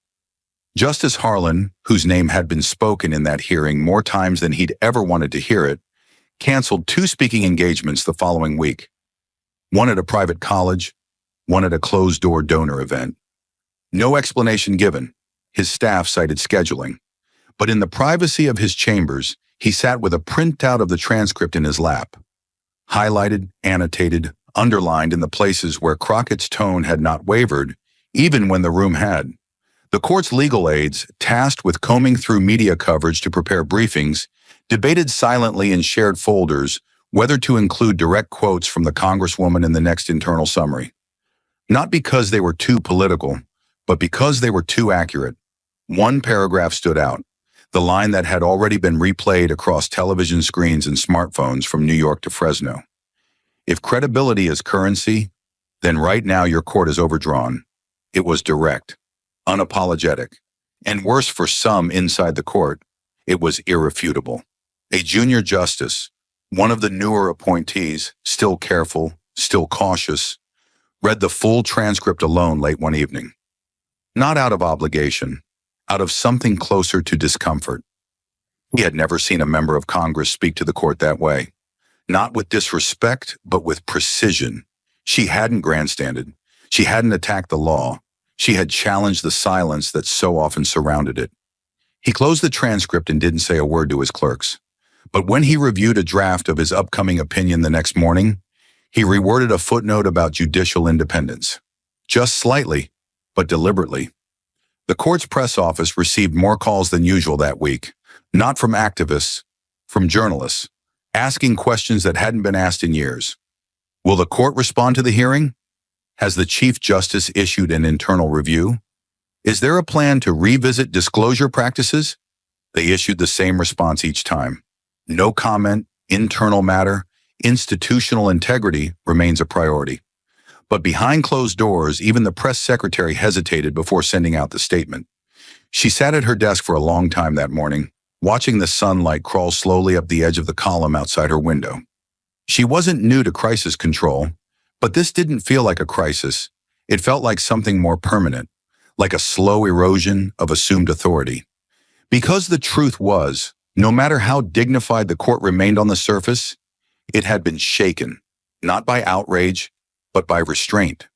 Justice Harlan, whose name had been spoken in that hearing more times than he'd ever wanted to hear it, canceled 2 speaking engagements the following week. One at a private college, one at a closed-door donor event. No explanation given. His staff cited scheduling. But in the privacy of his chambers, he sat with a printout of the transcript in his lap. Highlighted, annotated, underlined in the places where Crockett's tone had not wavered, even when the room had. The court's legal aides, tasked with combing through media coverage to prepare briefings, debated silently in shared folders whether to include direct quotes from the Congresswoman in the next internal summary. Not because they were too political, but because they were too accurate. One paragraph stood out, the line that had already been replayed across television screens and smartphones from New York to Fresno. If credibility is currency, then right now your court is overdrawn. It was direct, unapologetic, and worse for some inside the court, it was irrefutable. A junior justice, one of the newer appointees, still careful, still cautious, read the full transcript alone late one evening. Not out of obligation, out of something closer to discomfort. He had never seen a member of Congress speak to the court that way. Not with disrespect, but with precision. She hadn't grandstanded. She hadn't attacked the law. She had challenged the silence that so often surrounded it. He closed the transcript and didn't say a word to his clerks. But when he reviewed a draft of his upcoming opinion the next morning, he reworded a footnote about judicial independence. Just slightly, but deliberately. The court's press office received more calls than usual that week, not from activists, from journalists, asking questions that hadn't been asked in years. Will the court respond to the hearing? Has the Chief Justice issued an internal review? Is there a plan to revisit disclosure practices? They issued the same response each time. No comment, internal matter, institutional integrity remains a priority. But behind closed doors, even the press secretary hesitated before sending out the statement. She sat at her desk for a long time that morning, watching the sunlight crawl slowly up the edge of the column outside her window. She wasn't new to crisis control, but this didn't feel like a crisis. It felt like something more permanent, like a slow erosion of assumed authority. Because the truth was, no matter how dignified the court remained on the surface, it had been shaken, not by outrage, but by restraint,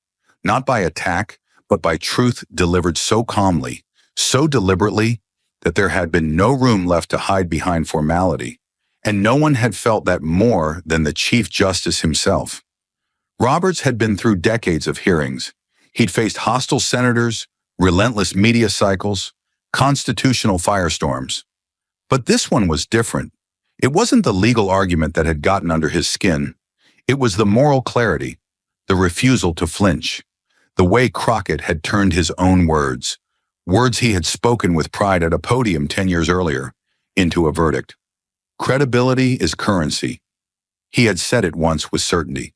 not by attack, but by truth delivered so calmly, so deliberately, that there had been no room left to hide behind formality, and no one had felt that more than the Chief Justice himself. Roberts had been through decades of hearings. He'd faced hostile senators, relentless media cycles, constitutional firestorms. But this one was different. It wasn't the legal argument that had gotten under his skin. It was the moral clarity, the refusal to flinch, the way Crockett had turned his own words he had spoken with pride at a podium 10 years earlier, into a verdict. Credibility is currency. He had said it once with certainty.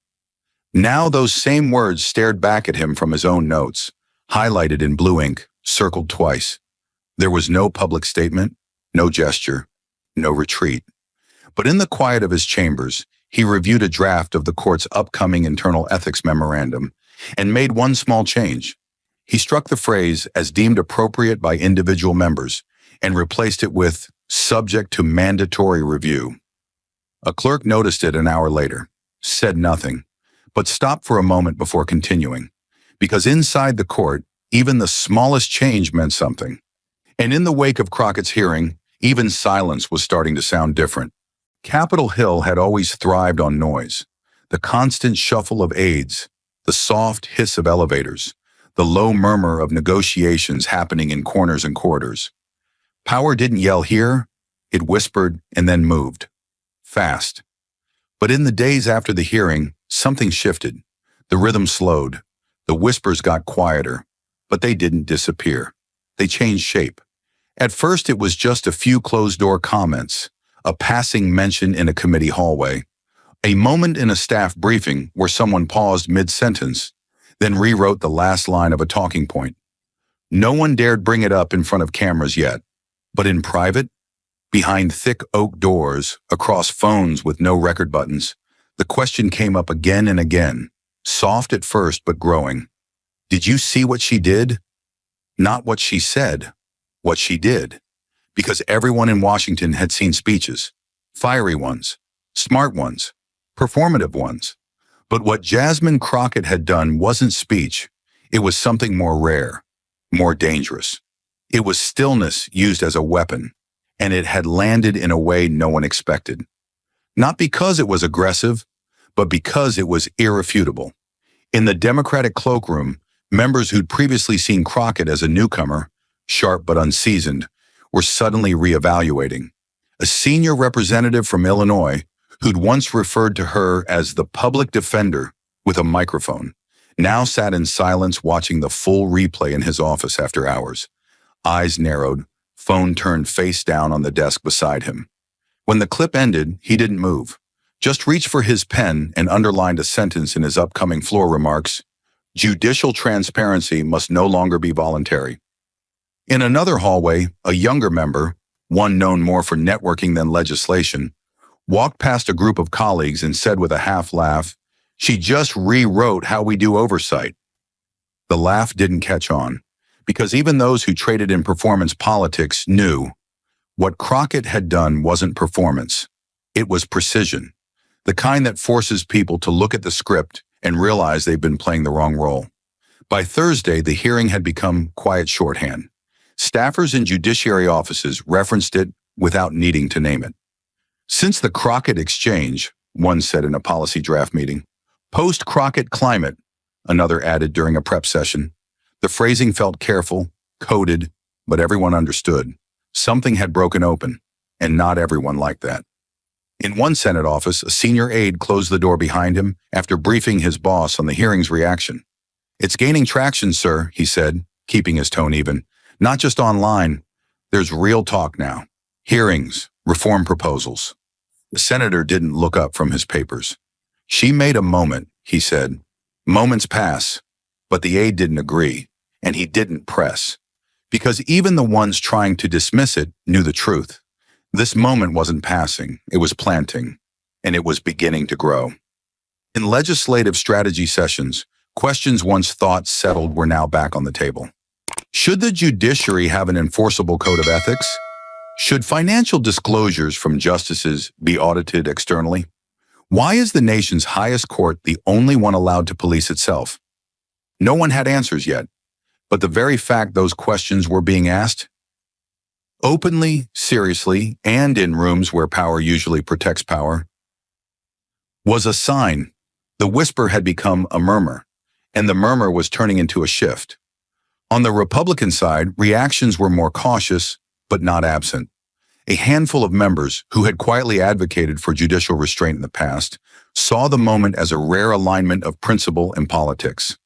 Now those same words stared back at him from his own notes, highlighted in blue ink, circled twice. There was no public statement, no gesture, no retreat. But in the quiet of his chambers, he reviewed a draft of the court's upcoming internal ethics memorandum and made one small change. He struck the phrase as deemed appropriate by individual members and replaced it with subject to mandatory review. A clerk noticed it an hour later, said nothing, but stopped for a moment before continuing, because inside the court, even the smallest change meant something. And in the wake of Crockett's hearing, even silence was starting to sound different. Capitol Hill had always thrived on noise, the constant shuffle of aides, the soft hiss of elevators, the low murmur of negotiations happening in corners and corridors. Power didn't yell here, it whispered and then moved. Fast. But in the days after the hearing, something shifted. The rhythm slowed. The whispers got quieter, but they didn't disappear. They changed shape. At first, it was just a few closed-door comments, a passing mention in a committee hallway, a moment in a staff briefing where someone paused mid-sentence, then rewrote the last line of a talking point. No one dared bring it up in front of cameras yet, but in private, behind thick oak doors, across phones with no record buttons, the question came up again and again, soft at first but growing. Did you see what she did? Not what she said, what she did. Because everyone in Washington had seen speeches, fiery ones, smart ones, performative ones. But what Jasmine Crockett had done wasn't speech. It was something more rare, more dangerous. It was stillness used as a weapon, and it had landed in a way no one expected. Not because it was aggressive, but because it was irrefutable. In the Democratic cloakroom, members who'd previously seen Crockett as a newcomer, sharp but unseasoned, were suddenly reevaluating. A senior representative from Illinois, who'd once referred to her as the public defender with a microphone, now sat in silence watching the full replay in his office after hours. Eyes narrowed, phone turned face down on the desk beside him. When the clip ended, he didn't move, just reached for his pen and underlined a sentence in his upcoming floor remarks: "Judicial transparency must no longer be voluntary." In another hallway, a younger member, one known more for networking than legislation, walked past a group of colleagues and said with a half laugh, "She just rewrote how we do oversight." The laugh didn't catch on, because even those who traded in performance politics knew what Crockett had done wasn't performance. It was precision, the kind that forces people to look at the script and realize they've been playing the wrong role. By Thursday, the hearing had become quiet shorthand. Staffers in judiciary offices referenced it without needing to name it. "Since the Crockett exchange," one said in a policy draft meeting. "Post-Crockett climate," another added during a prep session. The phrasing felt careful, coded, but everyone understood. Something had broken open, and not everyone liked that. In one Senate office, a senior aide closed the door behind him after briefing his boss on the hearing's reaction. "It's gaining traction, sir," he said, keeping his tone even. "Not just online. There's real talk now. Hearings, reform proposals." The senator didn't look up from his papers. "She made a moment," he said. "Moments pass." But the aide didn't agree, and he didn't press. Because even the ones trying to dismiss it knew the truth. This moment wasn't passing, it was planting, and it was beginning to grow. In legislative strategy sessions, questions once thought settled were now back on the table. Should the judiciary have an enforceable code of ethics? Should financial disclosures from justices be audited externally? Why is the nation's highest court the only one allowed to police itself? No one had answers yet, but the very fact those questions were being asked, openly, seriously, and in rooms where power usually protects power, was a sign. The whisper had become a murmur, and the murmur was turning into a shift. On the Republican side, reactions were more cautious, but not absent. A handful of members who had quietly advocated for judicial restraint in the past saw the moment as a rare alignment of principle and politics.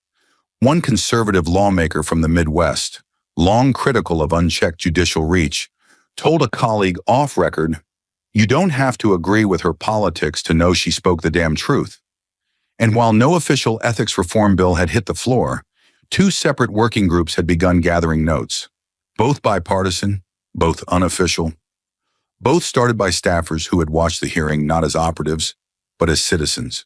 One conservative lawmaker from the Midwest, long critical of unchecked judicial reach, told a colleague off record, "You don't have to agree with her politics to know she spoke the damn truth." And while no official ethics reform bill had hit the floor, two separate working groups had begun gathering notes, both bipartisan, both unofficial. Both started by staffers who had watched the hearing not as operatives, but as citizens.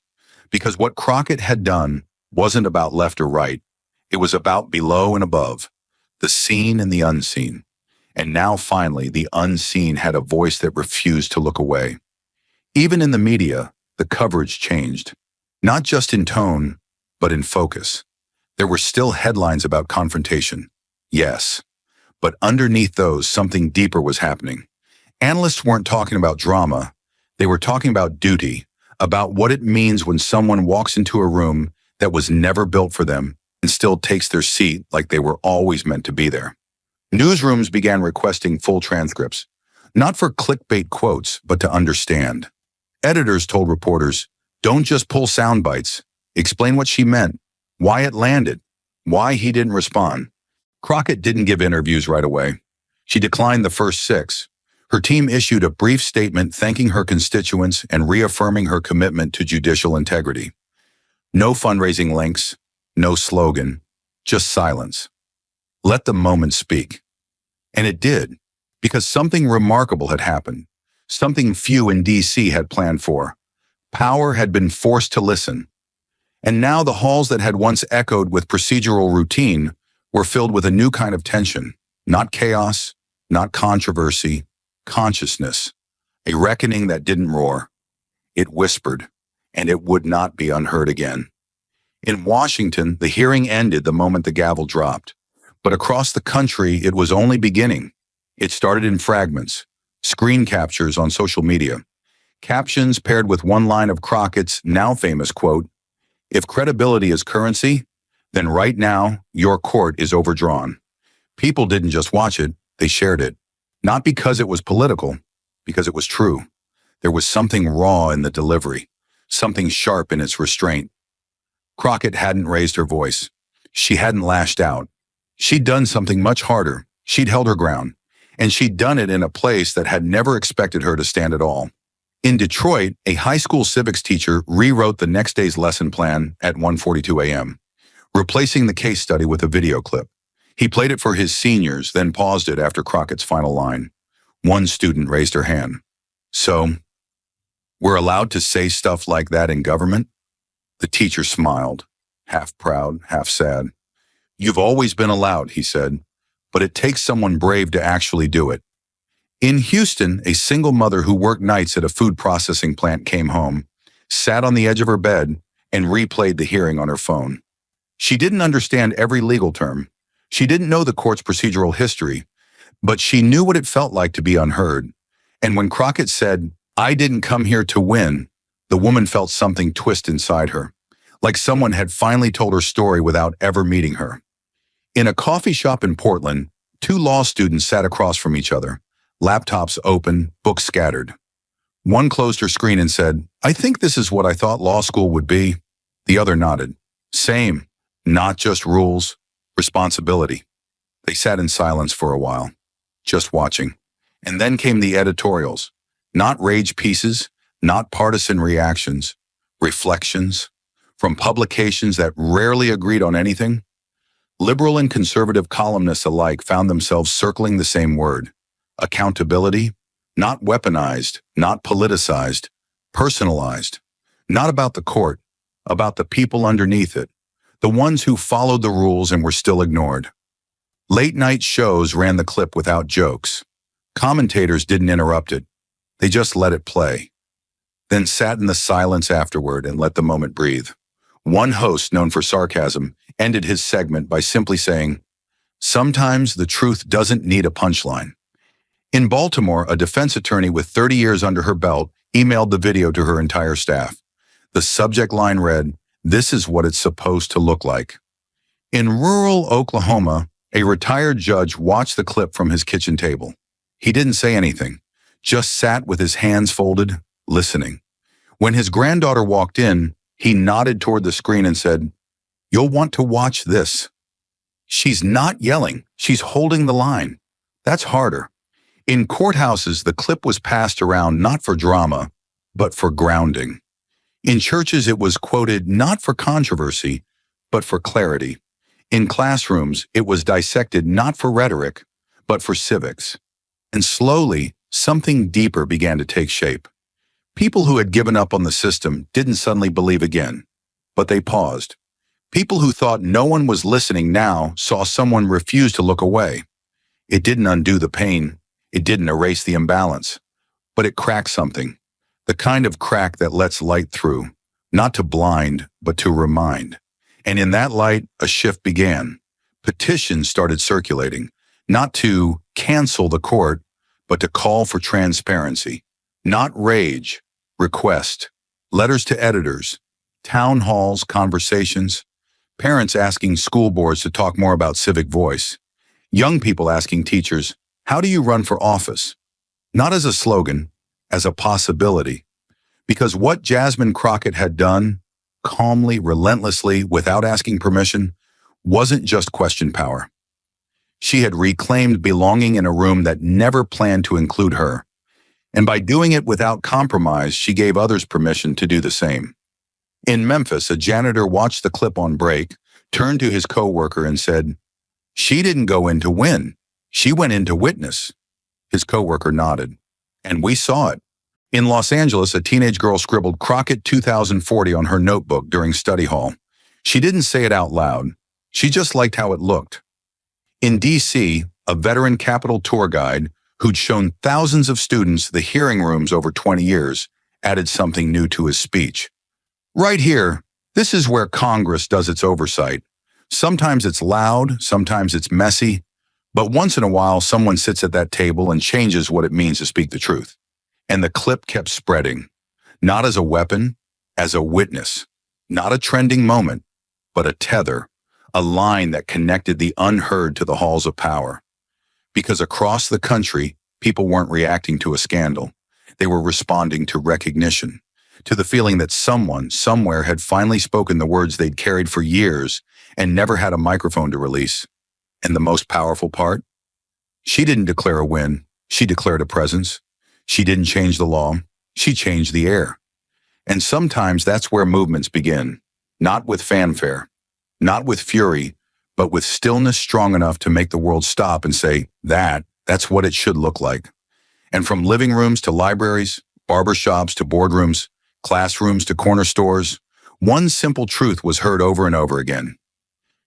Because what Crockett had done wasn't about left or right. It was about below and above, the seen and the unseen. And now finally, the unseen had a voice that refused to look away. Even in the media, the coverage changed. Not just in tone, but in focus. There were still headlines about confrontation. Yes. But underneath those, something deeper was happening. Analysts weren't talking about drama. They were talking about duty, about what it means when someone walks into a room that was never built for them and still takes their seat like they were always meant to be there. Newsrooms began requesting full transcripts, not for clickbait quotes, but to understand. Editors told reporters, "Don't just pull sound bites. Explain what she meant, why it landed, why he didn't respond." Crockett didn't give interviews right away. She declined the first 6. Her team issued a brief statement thanking her constituents and reaffirming her commitment to judicial integrity. No fundraising links, no slogan, just silence. Let the moment speak. And it did, because something remarkable had happened, something few in D.C. had planned for. Power had been forced to listen. And now the halls that had once echoed with procedural routine were filled with a new kind of tension, not chaos, not controversy, consciousness, a reckoning that didn't roar. It whispered, and it would not be unheard again. In Washington, the hearing ended the moment the gavel dropped. But across the country, it was only beginning. It started in fragments, screen captures on social media, captions paired with one line of Crockett's now famous quote, "If credibility is currency, then right now, your court is overdrawn." People didn't just watch it, they shared it. Not because it was political, because it was true. There was something raw in the delivery, something sharp in its restraint. Crockett hadn't raised her voice. She hadn't lashed out. She'd done something much harder. She'd held her ground. And she'd done it in a place that had never expected her to stand at all. In Detroit, a high school civics teacher rewrote the next day's lesson plan at 1:42 a.m., replacing the case study with a video clip. He played it for his seniors, then paused it after Crockett's final line. One student raised her hand. "So, we're allowed to say stuff like that in government?" The teacher smiled, half proud, half sad. "You've always been allowed," he said, "but it takes someone brave to actually do it." In Houston, a single mother who worked nights at a food processing plant came home, sat on the edge of her bed, and replayed the hearing on her phone. She didn't understand every legal term. She didn't know the court's procedural history, but she knew what it felt like to be unheard. And when Crockett said, "I didn't come here to win," the woman felt something twist inside her, like someone had finally told her story without ever meeting her. In a coffee shop in Portland, two law students sat across from each other, laptops open, books scattered. One closed her screen and said, "I think this is what I thought law school would be." The other nodded. Same, not just rules, responsibility. They sat in silence for a while, just watching. And then came the editorials, not rage pieces, not partisan reactions, reflections, from publications that rarely agreed on anything. Liberal and conservative columnists alike found themselves circling the same word, accountability, Not weaponized, not politicized, personalized. Not about the court, about the people underneath it, the ones who followed the rules and were still ignored. Late-night shows ran the clip without jokes. Commentators didn't interrupt it. They just let it play, then sat in the silence afterward and let the moment breathe. One host, known for sarcasm, ended his segment by simply saying, "Sometimes the truth doesn't need a punchline." In Baltimore, a defense attorney with 30 years under her belt emailed the video to her entire staff. The subject line read, "This is what it's supposed to look like." In rural Oklahoma, a retired judge watched the clip from his kitchen table. He didn't say anything, just sat with his hands folded, listening. When his granddaughter walked in, he nodded toward the screen and said, "You'll want to watch this." She's not yelling, she's holding the line. That's harder. In courthouses, the clip was passed around not for drama, but for grounding. In churches, it was quoted not for controversy, but for clarity. In classrooms, it was dissected not for rhetoric, but for civics. And slowly, something deeper began to take shape. People who had given up on the system didn't suddenly believe again, but they paused. People who thought no one was listening now saw someone refuse to look away. It didn't undo the pain. It didn't erase the imbalance, but it cracked something. The kind of crack that lets light through, not to blind, but to remind. And in that light, a shift began. Petitions started circulating, not to cancel the court, but to call for transparency. Not rage, request. Letters to editors, town halls, conversations, parents asking school boards to talk more about civic voice, young people asking teachers, "How do you run for office?" Not as a slogan, as a possibility. Because what Jasmine Crockett had done, calmly, relentlessly, without asking permission, wasn't just question power. She had reclaimed belonging in a room that never planned to include her. And by doing it without compromise, she gave others permission to do the same. In Memphis, a janitor watched the clip on break, turned to his coworker and said, "She didn't go in to win. She went in to witness." His coworker nodded. And we saw it. In Los Angeles, a teenage girl scribbled Crockett 2040 on her notebook during study hall. She didn't say it out loud. She just liked how it looked. In D.C., a veteran Capitol tour guide who'd shown thousands of students the hearing rooms over 20 years added something new to his speech. "Right here, this is where Congress does its oversight. Sometimes it's loud, sometimes it's messy, but once in a while someone sits at that table and changes what it means to speak the truth." And the clip kept spreading, not as a weapon, as a witness, not a trending moment, but a tether, a line that connected the unheard to the halls of power. Because across the country, people weren't reacting to a scandal. They were responding to recognition, to the feeling that someone, somewhere had finally spoken the words they'd carried for years and never had a microphone to release. And the most powerful part? She didn't declare a win. She declared a presence. She didn't change the law. She changed the air. And sometimes that's where movements begin, not with fanfare, not with fury, but with stillness strong enough to make the world stop and say, that's what it should look like. And from living rooms to libraries, barbershops to boardrooms, classrooms to corner stores, one simple truth was heard over and over again.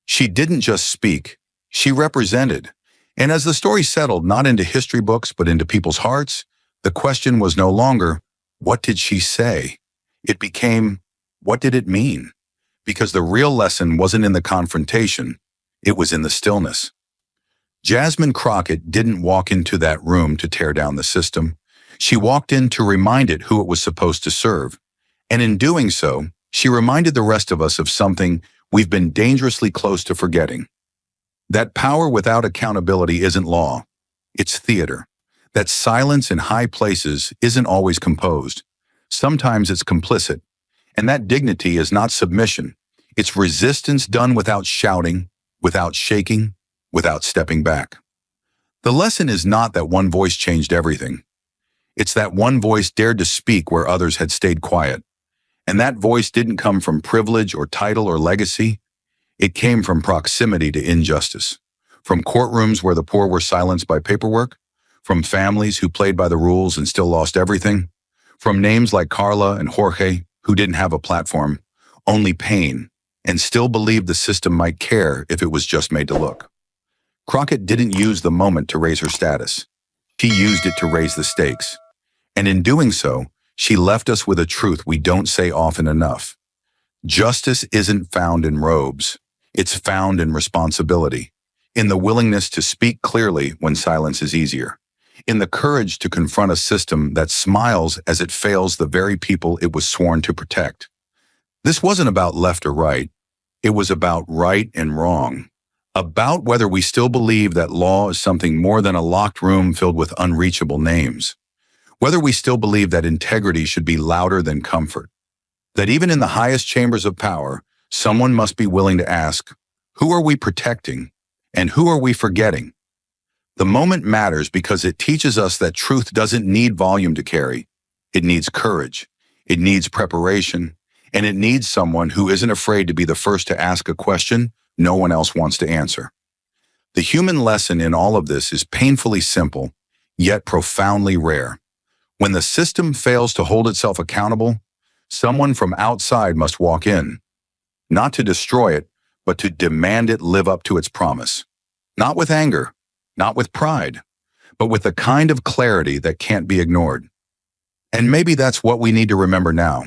She didn't just speak, she represented. And as the story settled not into history books but into people's hearts, the question was no longer, what did she say? It became, what did it mean? Because the real lesson wasn't in the confrontation, it was in the stillness. Jasmine Crockett didn't walk into that room to tear down the system. She walked in to remind it who it was supposed to serve. And in doing so, she reminded the rest of us of something we've been dangerously close to forgetting. That power without accountability isn't law, it's theater. That silence in high places isn't always composed. Sometimes it's complicit. And that dignity is not submission. It's resistance done without shouting, without shaking, without stepping back. The lesson is not that one voice changed everything. It's that one voice dared to speak where others had stayed quiet. And that voice didn't come from privilege or title or legacy. It came from proximity to injustice. From courtrooms where the poor were silenced by paperwork, From families who played by the rules and still lost everything. From names like Carla and Jorge, who didn't have a platform, only pain, and still believed the system might care if it was just made to look. Crockett didn't use the moment to raise her status. She used it to raise the stakes. And in doing so, she left us with a truth we don't say often enough. Justice isn't found in robes. It's found in responsibility, in the willingness to speak clearly when silence is easier, in the courage to confront a system that smiles as it fails the very people it was sworn to protect. This wasn't about left or right. It was about right and wrong, about whether we still believe that law is something more than a locked room filled with unreachable names, whether we still believe that integrity should be louder than comfort, that even in the highest chambers of power, someone must be willing to ask, who are we protecting and who are we forgetting? The moment matters because it teaches us that truth doesn't need volume to carry. It needs courage, it needs preparation, and it needs someone who isn't afraid to be the first to ask a question no one else wants to answer. The human lesson in all of this is painfully simple, yet profoundly rare. When the system fails to hold itself accountable, someone from outside must walk in, not to destroy it, but to demand it live up to its promise. Not with anger, not with pride, but with the kind of clarity that can't be ignored. And maybe that's what we need to remember now.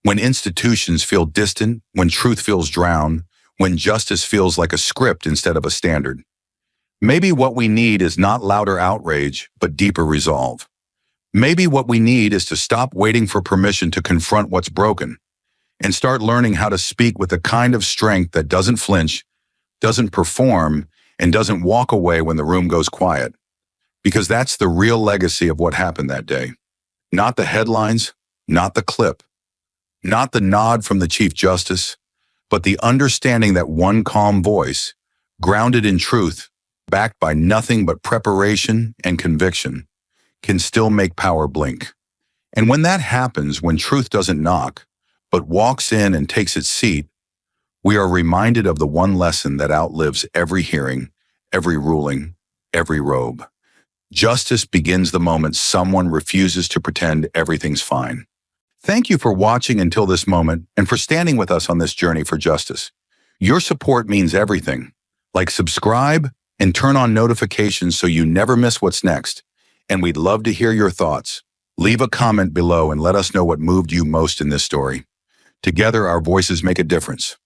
When institutions feel distant, when truth feels drowned, when justice feels like a script instead of a standard. Maybe what we need is not louder outrage, but deeper resolve. Maybe what we need is to stop waiting for permission to confront what's broken and start learning how to speak with the kind of strength that doesn't flinch, doesn't perform, and doesn't walk away when the room goes quiet. Because that's the real legacy of what happened that day. Not the headlines, not the clip, not the nod from the Chief Justice, but the understanding that one calm voice, grounded in truth, backed by nothing but preparation and conviction, can still make power blink. And when that happens, when truth doesn't knock, but walks in and takes its seat, we are reminded of the one lesson that outlives every hearing, every ruling, every robe. Justice begins the moment someone refuses to pretend everything's fine. Thank you for watching until this moment and for standing with us on this journey for justice. Your support means everything. Like, subscribe and turn on notifications so you never miss what's next. And we'd love to hear your thoughts. Leave a comment below and let us know what moved you most in this story. Together, our voices make a difference.